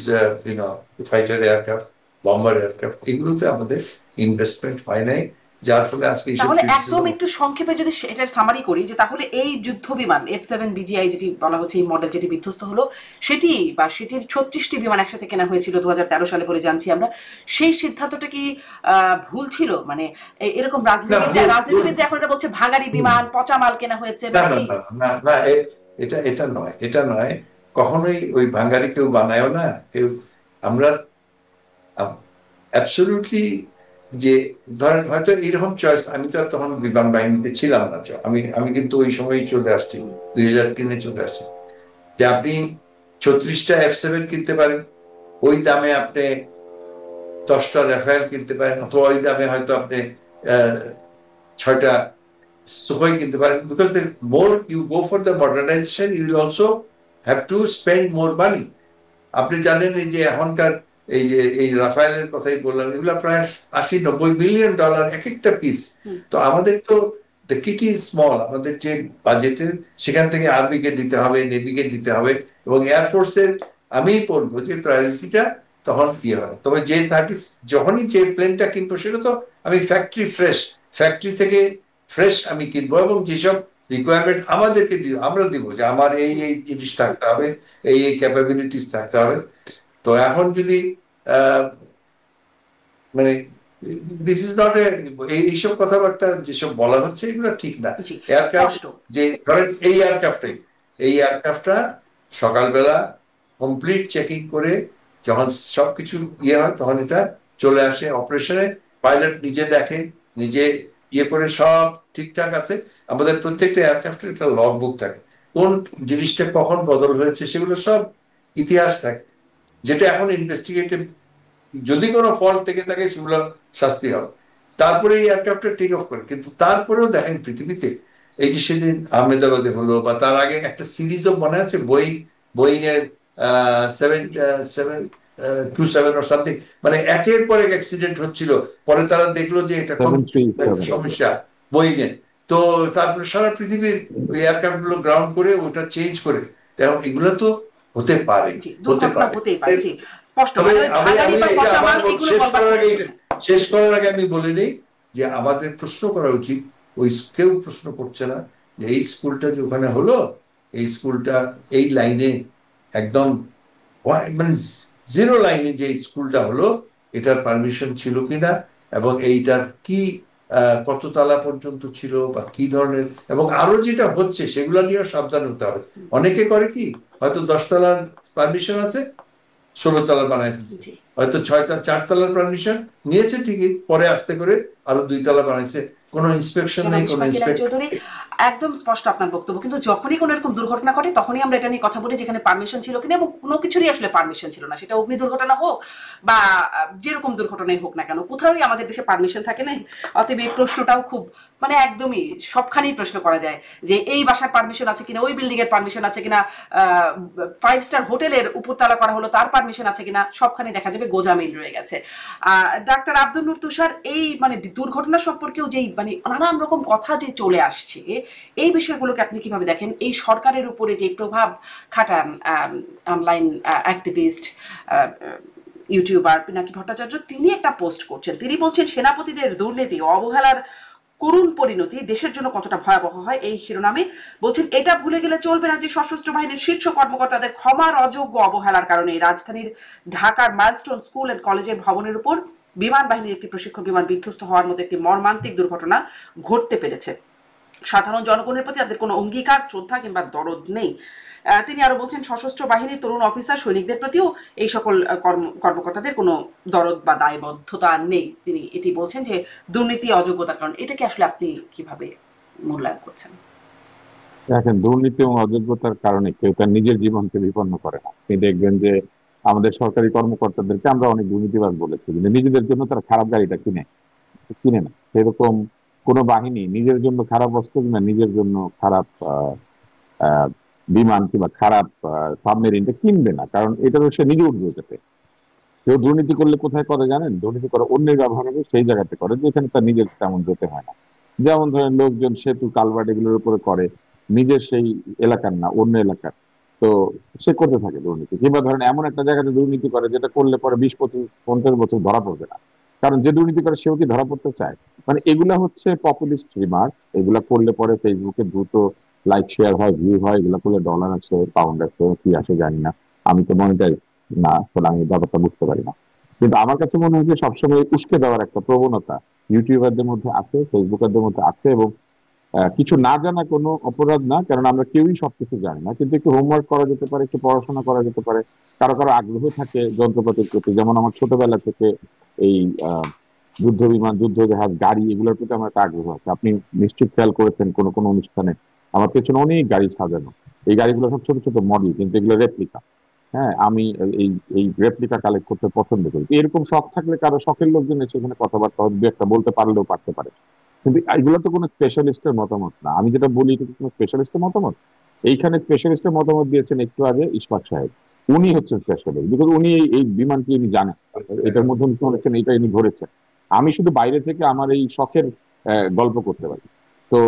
fighter aircraft, bomber aircraft, এগুলোতে আমাদের ইনভেস্টমেন্ট হয় নাই, যার ফলে আজকে তাহলে একদম একটু সংক্ষেপে যদি এটার সামারি করি, যে তাহলে এই যুদ্ধ বিমান F-7 BGI যেটি বলা হচ্ছে, এই মডেল যেটি বিধ্বস্ত হলো, সেটি বা সেটির 36টি বিমান একসাথে কেনা হয়েছিল 2013 সালে বলে জানছি আমরা, সেই সিদ্ধান্তটা কি ভুল ছিল? মানে এরকম রাজনীতিবিদ এখন এটা বলছে ভাঙারি বিমান, পচা মাল কেনা হয়েছে। না, এটা নয়, কখনোই ওই ভাঙ্গারি কেউ বানায়ও না কেউ। আমরা অ্যাবসলিউটলি যে ধরেন হয়তো এইরকম চয়েস, আমি তো তখন বিমান বাহিনীতে ছিলাম না, আমি কিন্তু ওই সময়ই চলে আসছি, 2003-এ চলে আসছি, যে আপনি 36টা F-7 কিনতে পারেন, ওই দামে আপনি 10টা রাফায়েল কিনতে পারেন, অথবা ওই দামে হয়তো আপনি 6টা সুখোই কিনতে পারেন, because the more you go for the modernization you will also have to spend more money. আপনি জানেন এই যে এখনকার এই রাফায়েলের কথাই বললাম, এগুলো প্রায় $80-90 মিলিয়ন এক একটা পিস। তো আমাদের তো দ্য কিট ইজ স্মল, আমাদের যে বাজেটের সেখান থেকে আর্মিকে দিতে হবে, নেভিকে দিতে হবে, এবং এয়ারফোর্সের আমি বলবো যে প্রায়োরিটিটা তখন হয়। তবে যখনই যে প্লেনটা কিনবো সেটা তো আমি ফ্যাক্টরি থেকে ফ্রেশ আমি কিনবো, এবং যেসব রিকোয়ারমেন্ট আমাদেরকে আমরা দিব যে আমার এই এই জিনিস থাকতে হবে, এই এই ক্যাপাবিলিটিস থাকতে হবে। তো এখন যদি মানে দিস ইজ নট এইসব কথাবার্তা যেসব বলা হচ্ছে এগুলো ঠিক না। এয়ারক্রাফট যে ধরেন এই এয়ারক্রাফটটা সকালবেলা কমপ্লিট চেকিং করে যখন সবকিছু ইয়ে হয় তখন এটা চলে আসে অপারেশনে, পাইলট নিজে দেখে, নিজে ইয়ে করে সব ঠিকঠাক আছে। আমাদের প্রত্যেকটা এয়ারক্রাফটের একটা লগ বুক থাকে, কোন জিনিসটা কখন বদল হয়েছে সেগুলো সব ইতিহাস থাকে, যেটা এখন ইনভেস্টিগেটিভ যদি কোনো ফল্ট থেকে থাকে সেগুলো শাস্তি হবে। তারপরে এই এয়ারক্রাফটটা টেক অফ করে। কিন্তু তারপরেও দেখেন পৃথিবীতে এই যে সেদিন আহমেদাবাদে হলো বা তার আগে একটা সিরিজ অফ মনে আছে বোয়িং এর 727 or সামথিং, মানে একের পর এক অ্যাক্সিডেন্ট হচ্ছিল। পরে তারা দেখলো যে এটা কোন সমস্যা বোয়িং এর। তো তারপরে সারা পৃথিবীর ওই এয়ারক্রাফট গুলো গ্রাউন্ড করে ওটা চেঞ্জ করে। দেখো এগুলো তো হতে পারে, শেষ করার আগে আমি বলে নেই যে আমাদের প্রশ্ন করা উচিত, ওই কেউ প্রশ্ন করছে না যে এই স্কুলটা যে ওখানে হলো, এই স্কুলটা এই লাইনে একদম মানে জিরো লাইনে যে স্কুলটা হলো এটার পারমিশন ছিল কিনা, এবং এইটার কি কত তালা পর্যন্ত ছিল বা কি ধরনের, এবং আরো যেটা হচ্ছে সেগুলো নিয়ে সাবধান হতে হবে। অনেকে করে কি, হয়তো 10 তলার পারমিশন আছে, 16 তলার বানায় ফেলছে, হয়তো 4 তলার পারমিশন নিয়েছে ঠিকই, পরে আস্তে করে আরো 2 তলা বানাইছে, কোনো ইন্সপেকশন নেই, কোনো ইন্সপেকশন। একদম স্পষ্ট আপনার বক্তব্য, কিন্তু যখনই কোনো এরকম দুর্ঘটনা ঘটে তখনই আমরা এটা নিয়ে কথা বলি যেখানে পারমিশন ছিল কিনা, এবং কোনো কিছুরই আসলে পারমিশন ছিল না, সেটা অগ্নি দুর্ঘটনা হোক বা যেরকম দুর্ঘটনাই হোক না কেন, কোথাওই আমাদের দেশে পারমিশন থাকে না। অতএব এই প্রশ্নটাও খুব মানে একদমই সবখানেই প্রশ্ন করা যায় যে এই বাসার পারমিশন আছে কিনা, ওই বিল্ডিং এর পারমিশন আছে কিনা, 5 স্টার হোটেলের উপরতলা করা হলো তার পারমিশন আছে কিনা, সবখানে দেখা যাবে গোজামিল রয়ে গেছে। ডাক্তার আব্দুল নূর তুষার, এই মানে দুর্ঘটনা সম্পর্কেও যেই মানে নানান রকম কথা যে চলে আসছে, এই বিষয়গুলোকে আপনি কিভাবে দেখেন? এই সরকারের উপরে যে প্রভাব খাটান online activist YouTuber Pinaki Bhattacharya, তিনি একটা পোস্ট করছেন, তিনি বলছেন সেনাপতিদের দুর্নীতি অবহেলার করুণ পরিণতি দেশের জন্য কতটা ভয়াবহ হয়। এই শিরোনামে বলছেন, এটা ভুলে গেলে চলবে না যে সশস্ত্র বাহিনীর শীর্ষ কর্মকর্তাদের ক্ষমার অযোগ্য অবহেলার কারণে রাজধানীর ঢাকার মাইলস্টোন স্কুল এন্ড কলেজের ভবনের উপর বিমান বাহিনীর একটি প্রশিক্ষণ বিমান বিধ্বস্ত হওয়ার মতো একটি মর্মান্তিক দুর্ঘটনা ঘটতে পেরেছে। সাধারণ জনগণের প্রতি তাদের কোনো অঙ্গীকার, শ্রদ্ধা কিংবা দরদ নেই। তিনি আরো বলছেন, সশস্ত্র বাহিনীর তরুণ অফিসার সৈনিকদের প্রতিও এই সকল কর্মকর্তাদের কোনো দরদ বা দায়বদ্ধতা নেই। তিনি এটি বলছেন যে দুর্নীতি অযোগ্যতার কারণ। এটাকে আসলে আপনি কিভাবে মূল্যায়ন করছেন? দেখেন, দুর্নীতি এবং অযোগ্যতার কারণে কেউ তার নিজের জীবনকে বিপন্ন করে না। আপনি দেখবেন যে আমাদের সরকারি কর্মকর্তাদেরকে আমরা অনেক দুর্নীতিবাজ বলেছি, কিন্তু নিজেদের জন্য তারা খারাপ গাড়িটা কিনে না। সেরকম কোনো বাহিনী নিজের জন্য খারাপ অস্ত্র কিনা, নিজের জন্য খারাপ বিমান কিংবা খারাপ সাবমেরিনটা কিনবে না, কারণ এটা তো সে নিজে উঠবে যেতে। কেউ দুর্নীতি করলে কোথায় করে জানেন? দুর্নীতি করে অন্যের ব্যবহার হবে সেই জায়গাতে করে যেখানে তার নিজের তেমন যেতে হয় না। যেমন ধরেন লোকজন সেতু কালভার্ট এগুলোর উপরে করে, নিজের সেই এলাকার না, অন্য এলাকার, তো সে করতে থাকে দুর্নীতি। কিংবা ধরেন এমন একটা জায়গাতে দুর্নীতি করে যেটা করলে পরে 20-25-50 বছর ধরা পড়বে না, কারণ যে দুর্নীতি করে সেও কি ধরা পড়তে চায়? মানে এগুলা হচ্ছে পপুলিস্ট রিমার্ক। এগুলা করলে পরে ফেসবুকে দ্রুত লাইক শেয়ার হয়, ভিউ হয়, এগুলা করলে ডলার আসে, পাউন্ড আসে, কি আসে জানি না, আমি তো মনিটাইজ না, আসলে আমি ব্যাপারটা বুঝতে পারি না। কিন্তু আমার কাছে মনে হয় যে সবসময় উস্কে দেওয়ার একটা প্রবণতা ইউটিউবারদের মধ্যে আছে, ফেসবুকারদের মধ্যে আছে, এবং কিছু না জানা কোনো অপরাধ না, কারণ আমরা কেউই সবকিছু জানি না, কিন্তু একটু হোমওয়ার্ক করা যেতে পারে, একটু পড়াশোনা করা যেতে পারে। কারো কারো আগ্রহ থাকে যন্ত্রপাতির প্রতি, যেমন আমার ছোটবেলা থেকে এই যুদ্ধ বিমান, যুদ্ধ জাহাজ, গাড়ি এগুলোর প্রতি আমার একটা আগ্রহ আছে। আপনি নিশ্চিত খেয়াল করেছেন কোনো কোনো অনুষ্ঠানে আমার পেছনে অনেক গাড়ি সাজানো, এই গাড়িগুলো সব ছোট ছোট মডেল, কিন্তু এগুলো রেপ্লিকা। হ্যাঁ, আমি এই এই রেপ্লিকা কালেক্ট করতে পছন্দ করি। এরকম শখ থাকলে কারো শখের লোকজন এসে এখানে কথাবার্তা দু একটা বলতে পারলেও পারতে পারে, কিন্তু এগুলো তো কোনো স্পেশালিস্টের মতামত না। আমি যেটা বলি এটা কোনো স্পেশালিস্টের মতামত? এইখানে স্পেশালিস্টের মতামত দিয়েছেন একটু আগে ইশফাক সাহেব, উনি হচ্ছেন স্পেশালিস্ট, বিকজ উনি এই বিমানটি উনি জানেন, এটার মধ্যে উনি শুনেছেন, এটা ইনি ধরেছেন। আমি শুধু বাইরে থেকে আমার এই শখের গল্প করতে পারি। তো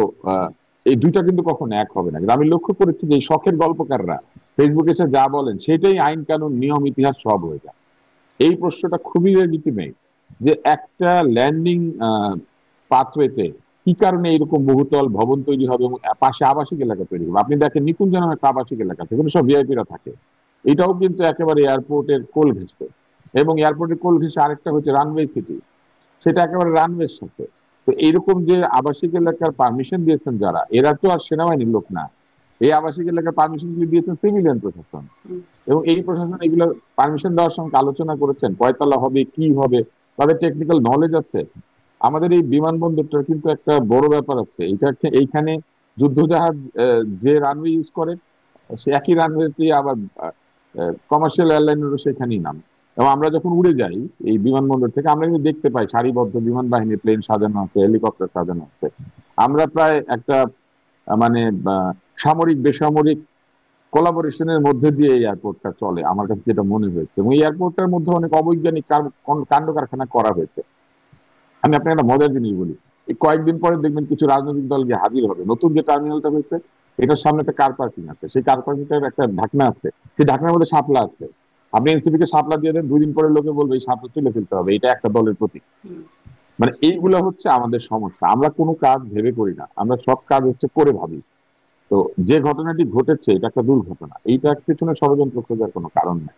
এই দুইটা কিন্তু কখনো এক হবে না। কিন্তু আমি লক্ষ্য করেছি যে এই শখের গল্পকাররা ফেসবুকে এসে যা বলেন সেটাই আইন কানুন নিয়ম ইতিহাস সব হয়ে যায়। এই প্রশ্নটা খুবই লেজিটিমেট যে একটা ল্যান্ডিং পাথওয়েতে কি কারণে এরকম বহুতল ভবন তৈরি হবে এবং পাশে আবাসিক এলাকা তৈরি হবে। আপনি দেখেন নিকুঞ্জ নামে একটা আবাসিক এলাকা, সেখানে সব ভিআইপিরা থাকে। এটাও কিন্তু একেবারে এয়ারপোর্টের কোল ঘেঁষে। এবং এয়ারপোর্টের কোল ঘেঁষে আরেকটা হচ্ছে রানওয়ে সিটি, সেটা একেবারে রানওয়ের সাথে। তো এইরকম যে আবাসিক এলাকার পারমিশন দিয়েছেন যারা, এরা তো আর সেনাবাহিনীর লোক না। এই আবাসিক এলাকার পারমিশন গুলি দিয়েছেন সিভিলিয়ান প্রশাসন। এবং এই প্রশাসন এগুলো পারমিশন দেওয়ার সঙ্গে আলোচনা করেছেন কয়তলা হবে, কি হবে, তাদের টেকনিক্যাল নলেজ আছে। আমাদের এই বিমানবন্দরটার কিন্তু একটা বড় ব্যাপার আছে, এইখানে যুদ্ধজাহাজ যে রানওয়ে ইউজ করে, সে একই রানওয়েতে আবার কমার্শিয়াল এয়ারলাইনেরও সেখানেই নামে। এবং আমরা যখন উড়ে যাই এই বিমানবন্দর থেকে, আমরা কিন্তু দেখতে পাই সারিবদ্ধ বিমান বাহিনীর প্লেন সাজানো আছে, হেলিকপ্টার সাজানো আছে। আমরা প্রায় একটা মানে সামরিক বেসামরিক কোলাবোরেশনের মধ্যে দিয়ে এই এয়ারপোর্টটা চলে, আমার কাছে যেটা মনে হয়েছে। এবং এই এয়ারপোর্টটার মধ্যে অনেক অবৈজ্ঞানিক কাণ্ড কারখানা করা হয়েছে। আমি আপনাকে একটা মজার জিনিস বলি, এই কয়েকদিন পরে দেখবেন কিছু রাজনৈতিক দল গিয়ে হাজির হবে। নতুন যে টার্মিনালটা হয়েছে, এটার সামনে একটা কার পার্কিং আছে, সেই কার পার্কিংটার একটা ঢাকনা আছে, সেই ঢাকনার মধ্যে শাপলা আছে। আপনি এনসিপি কে শাপলা দিয়ে দেন, 2 দিন পরে লোকে বলবে এই শাপলা তুলে ফেলতে হবে, এটা একটা দলের প্রতীক। মানে এইগুলো হচ্ছে আমাদের সমস্যা, আমরা কোনো কাজ ভেবে করি না, আমরা সব কাজ হচ্ছে করে ভাবি। তো যে ঘটনাটি ঘটেছে এটা একটা দুর্ঘটনা, এইটার পিছনে ষড়যন্ত্র খোঁজার কোনো কারণ নেই।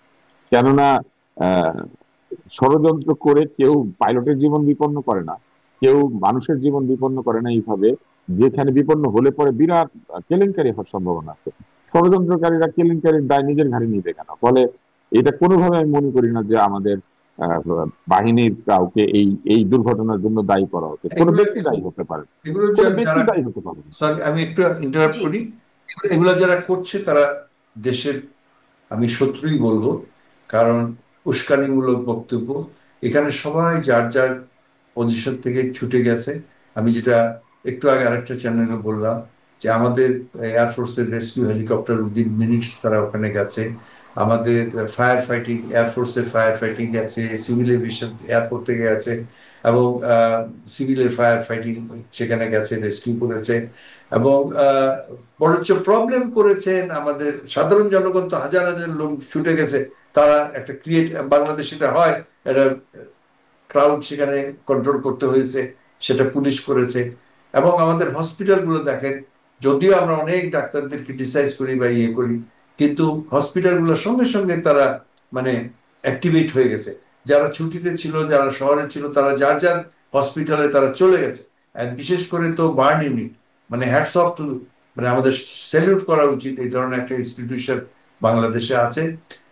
কেননা আহ ষড়যন্ত্র করে কেউ পাইলটের জীবন বিপন্ন করে না, কেউ মানুষের জীবন বিপন্ন করে না এইভাবে, যেখানে বিপন্ন হলে পরে বিরাট কেলেঙ্কারি হওয়ার সম্ভাবনা আছে। ষড়যন্ত্রকারীরা কেলেঙ্কারির দায় নিজের ঘাড়ে নিবে কেন? ফলে এটা কোনোভাবে আমি মনে করি না যে আমাদের আহ, বাহিনীর কাউকে এই এই দুর্ঘটনার জন্য দায়ী করা হচ্ছে। কোনো ব্যক্তি দায়ী হতে পারে, এগুলো কোনো ব্যক্তি যারা, দায়ী হতে পারে। সরি আমি একটু ইন্টারাপ্ট জি। করি, এগুলো যারা করছে তারা দেশের, আমি শত্রুই বলবো, কারণ উস্কানিমূলক বক্তব্য, এখানে সবাই যার যার পজিশন থেকে ছুটে গেছে। আমি যেটা একটু আগে আরেকটা চ্যানেলে বললাম যে আমাদের এয়ারফোর্সের রেস্কিউ হেলিকপ্টার উইদিন মিনিটস তারা ওখানে গেছে, আমাদের ফায়ার ফাইটিং, এয়ারফোর্সের ফায়ার ফাইটিং গেছে, সিভিল এভিয়েশন এয়ারপোর্ট থেকে গেছে, এবং সিভিলের ফায়ার ফাইটিং সেখানে গেছে, রেস্কিউ করেছে। এবং বরঞ্চ প্রবলেম করেছেন আমাদের সাধারণ জনগণ, তো হাজার হাজার লোক ছুটে গেছে, তারা একটা ক্রিয়েট, বাংলাদেশে এটা হয়, একটা ক্রাউড সেখানে কন্ট্রোল করতে হয়েছে, সেটা পুলিশ করেছে। এবং আমাদের হসপিটালগুলো দেখেন, যদিও আমরা অনেক ডাক্তারদের ক্রিটিসাইজ করি বা ইয়ে করি, কিন্তু হসপিটালগুলোর সঙ্গে সঙ্গে তারা মানে অ্যাক্টিভেট হয়ে গেছে। যারা ছুটিতে ছিল, যারা শহরে ছিল, তারা যার যার হসপিটালে তারা চলে গেছে। আর বিশেষ করে তো বার্ন ইউনিট, মানে হ্যাটস অফ টু, মানে আমাদের স্যালিউট করা উচিত, এই ধরনের একটা ইনস্টিটিউশন বাংলাদেশে আছে।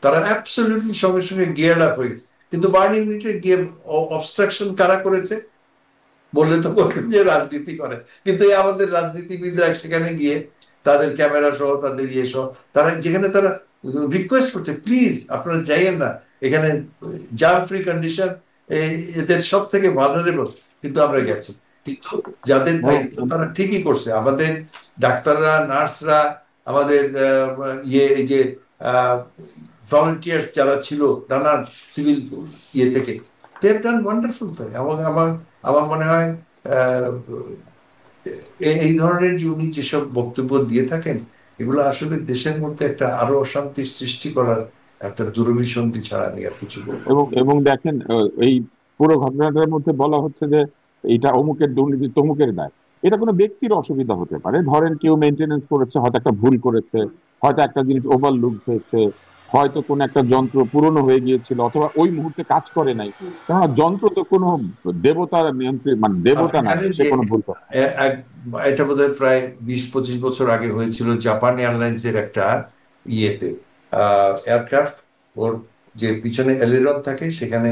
তারা অ্যাবসলিউটলি সঙ্গে সঙ্গে গিয়ার্ড আপ হয়ে গেছে। কিন্তু বার্ন ইউনিটের গিয়ে অবস্ট্রাকশন কারা করেছে বললে তো বলবেন যে রাজনীতি করে, কিন্তু এই আমাদের রাজনীতিবিদরা সেখানে গিয়ে তাদের ক্যামেরা সহ, তাদের ইয়ে সহ, তারা যেখানে তারা রিকোয়েস্ট করছে, প্লিজ আপনারা যাইয়েন না, এখানে জার্ম ফ্রি কন্ডিশন, এদের সব থেকে ভালনারেবল, কিন্তু আমরা গেছি। কিন্তু যাদের দায়িত্ব তারা ঠিকই করছে, আমাদের ডাক্তাররা, নার্সরা, আমাদের ইয়ে এই যে ভলান্টিয়ার্স যারা ছিল নানান সিভিল ইয়ে থেকে, দে হ্যাভ ডান ওয়ান্ডারফুল। তাই এবং আমার আমার মনে হয় এই ধরনের যে উনি যেসব বক্তব্য দিয়ে থাকেন, এগুলো আসলে দেশের মধ্যে একটা আরো অশান্তির সৃষ্টি করার একটা দুরভিসন্ধি ছাড়া আমি আর কিছু বলবো না। এবং দেখেন এই পুরো ঘটনাটার মধ্যে বলা হচ্ছে যে এটা অমুকের দুর্নীতি, তমুকের দায়। এটা কোনো ব্যক্তির অসুবিধা হতে পারে, ধরেন কেউ মেনটেনেন্স করেছে, হয়তো একটা ভুল করেছে, হয়তো একটা জিনিস ওভারলুক হয়েছে, হয়তো কোনো একটা যন্ত্র পুরনো হয়ে গিয়েছিল, অথবা ওই মুহূর্তে কাজ করে নাই। কেননা যন্ত্র তো কোনো দেবতার নিয়ন্ত্রণ, মানে দেবতা না, জানেন সে যে কোনো ভুল করে। এটা বোধহয় প্রায় 20-25 বছর আগে হয়েছিল জাপান এয়ারলাইন্স এর একটা ইয়েতে, এয়ারক্রাফট, ওর যে পিছনে এলিরন থাকে সেখানে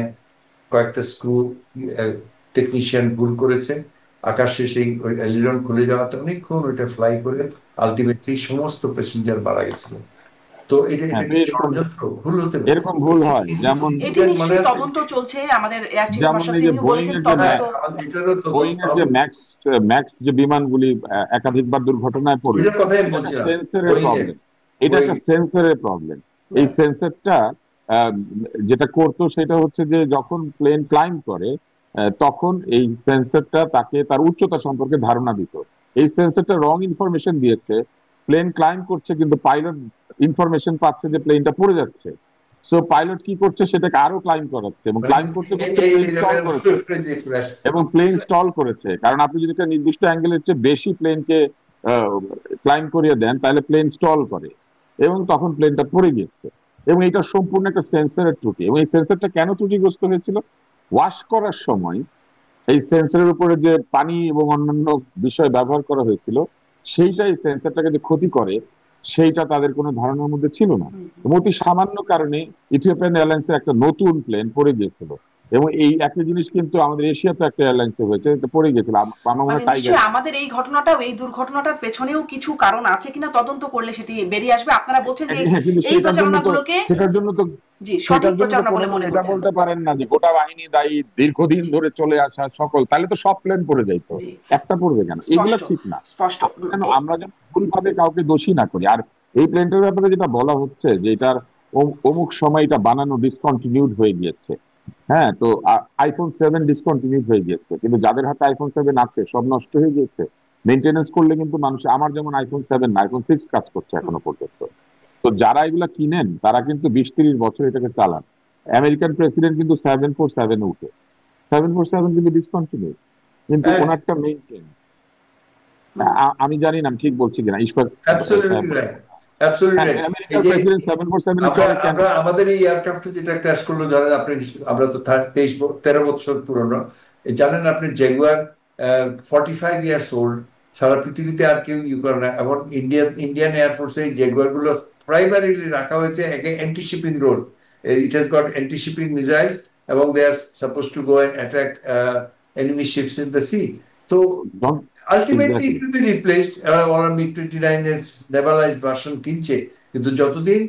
কয়েকটা স্ক্রু টেকনিশিয়ান ভুল করেছে, আকাশে সেই এলিরন খুলে যাওয়াতে অনেকক্ষণ ওইটা ফ্লাই করে আলটিমেটলি সমস্ত প্যাসেঞ্জার মারা গেছিল। তো এটা হ্যাঁ, কি ষড়যন্ত্র? ভুল হতে পারে, এরকম ভুল হয়। যেমন এটি নিশ্চয়ই তদন্ত চলছে, আমাদের এয়ার চিফ যেমন মার্শাল এই যে তিনিও বোয়িং বলেছেন এর যে তদন্ত। এটারও তো বোয়িং এর যে ম্যাক্স যে বিমানগুলি একাধিকবার দুর্ঘটনায় পড়লো, এটার কথাই এটা একটা বলছিলাম, সেন্সরের বোয়িং এর প্রবলেম। এটা একটা সেন্সরের প্রবলেম। এই সেন্সরটা যেটা করতো সেটা হচ্ছে যে যখন প্লেন ক্লাইম্ব করে, তখন এই সেন্সরটা তাকে তার উচ্চতা সম্পর্কে ধারণা দিত। এই সেন্সরটা রং ইনফরমেশন দিয়েছে, প্লেন ক্লাইম্ব করছে কিন্তু পাইলট ইনফরমেশন পাচ্ছে যে প্লেনটা পড়ে যাচ্ছে। সো পাইলট কি করছে, সেটাকে আরো ক্লাইম্ব করাচ্ছে, এবং মানে ক্লাইম্ব করতে করতে এই প্লেন স্টল করেছে, যে crash। এবং প্লেন স্টল করেছে। কারণ আপনি যদি একটা নির্দিষ্ট অ্যাঙ্গেলের চেয়ে বেশি প্লেনকে ক্লাইম্ব করিয়ে দেন, তাহলে প্লেন স্টল করে, এবং তখন প্লেনটা পড়ে গিয়েছে। এবং এটা সম্পূর্ণ একটা সেন্সরের ত্রুটি, এবং এই সেন্সরটা কেন ত্রুটিগ্রস্ত হয়েছিল, ওয়াশ করার সময় এই সেন্সরের উপরে যে পানি এবং অন্যান্য বিষয় ব্যবহার করা হয়েছিল, সেইটা এই সেন্সরটাকে যে ক্ষতি করে, সেইটা তাদের কোনো ধারণার মধ্যে ছিল না। এবং অতি সামান্য কারণে ইথিওপিয়ান এয়ারলাইন্সের একটা নতুন প্লেন পড়ে গিয়েছিল। এবং এই একই জিনিস কিন্তু আমাদের এশিয়াতে একটা এয়ারলাইন্সে হয়েছে, এটা পড়ে গিয়েছিল, আমার মনে মানে হয় টাইগার। নিশ্চয়ই আমাদের এই ঘটনাটাও, এই দুর্ঘটনাটার পেছনেও কিছু কারণ আছে কিনা তদন্ত করলে সেটি বেরিয়ে আসবে। আপনারা বলছেন যে হ্যাঁ, কিন্তু এই প্রচারণাগুলোকে সেটার জন্য তো জি সঠিক সেটার জন্য তো প্রচারণা বলে কোনোদিন মনে এটা করছেন। বলতে পারেন না যে গোটা বাহিনী দায়ী, দীর্ঘদিন জি ধরে চলে আসা সকল, তাহলে তো সব প্লেন পড়ে যাইতো, জি একটা পড়বে কেন? এগুলো স্পষ্ট ঠিক না। স্পষ্ট আমরা যেন ভুলভাবে কাউকে দোষী না করি। আর এই প্লেনটার ব্যাপারে যেটা বলা হচ্ছে যে এটার অমুক সময় এটা বানানো ডিসকন্টিনিউড হয়ে গিয়েছে। হ্যাঁ, তো iPhone 7 ডিসকন্টিনিউড হয়ে গিয়েছে, কিন্তু যাদের হাতে iPhone 7 আছে সব নষ্ট হয়ে গিয়েছে। মেনটেনেন্স করলে কিন্তু মানুষ, আমার যেমন iPhone 7 না, iPhone 6 কাজ করছে এখনো পর্যন্ত। তো যারা এগুলা কিনেন তারা কিন্তু 20-30 বছর এটাকে চালান। আমেরিকান প্রেসিডেন্ট কিন্তু 747 উঠে, 747 কিন্তু ডিসকন্টিনিউ, কিন্তু হ্যাঁ, ওনারটা মেনটেন। আমি জানি না আমি ঠিক বলছি কিনা, ঈশ্বর অ্যাবসলিউটলি রাইট, অ্যাবসলিউটলি রাইট। এই আমেরিকার যে প্রেসিডেন্ট 747 আমরা চলে কেন? আমরা আমাদের এই এয়ারক্রাফটে যেটা ক্র্যাশ করলো, ধরেন আপনি, আমরা তো 13 বছর পুরনো, জানেন আপনি, জেগুয়ার 45 ইয়ার্স ওল্ড, সারা পৃথিবীতে আর কেউ ইউ করে না। এবং ইন্ডিয়ান এয়ারফোর্সে এই জেগুয়ার গুলো প্রাইমারিলি রাখা হয়েছে anti shipping role. It has got anti shipping missiles, এবং they are suppose to go and attack enemy ships in the sea. তো ultimately it exactly. Will be replaced. ওরা MiG-29 এর নেভালাইজড ভার্সন কিনছে, কিন্তু যতদিন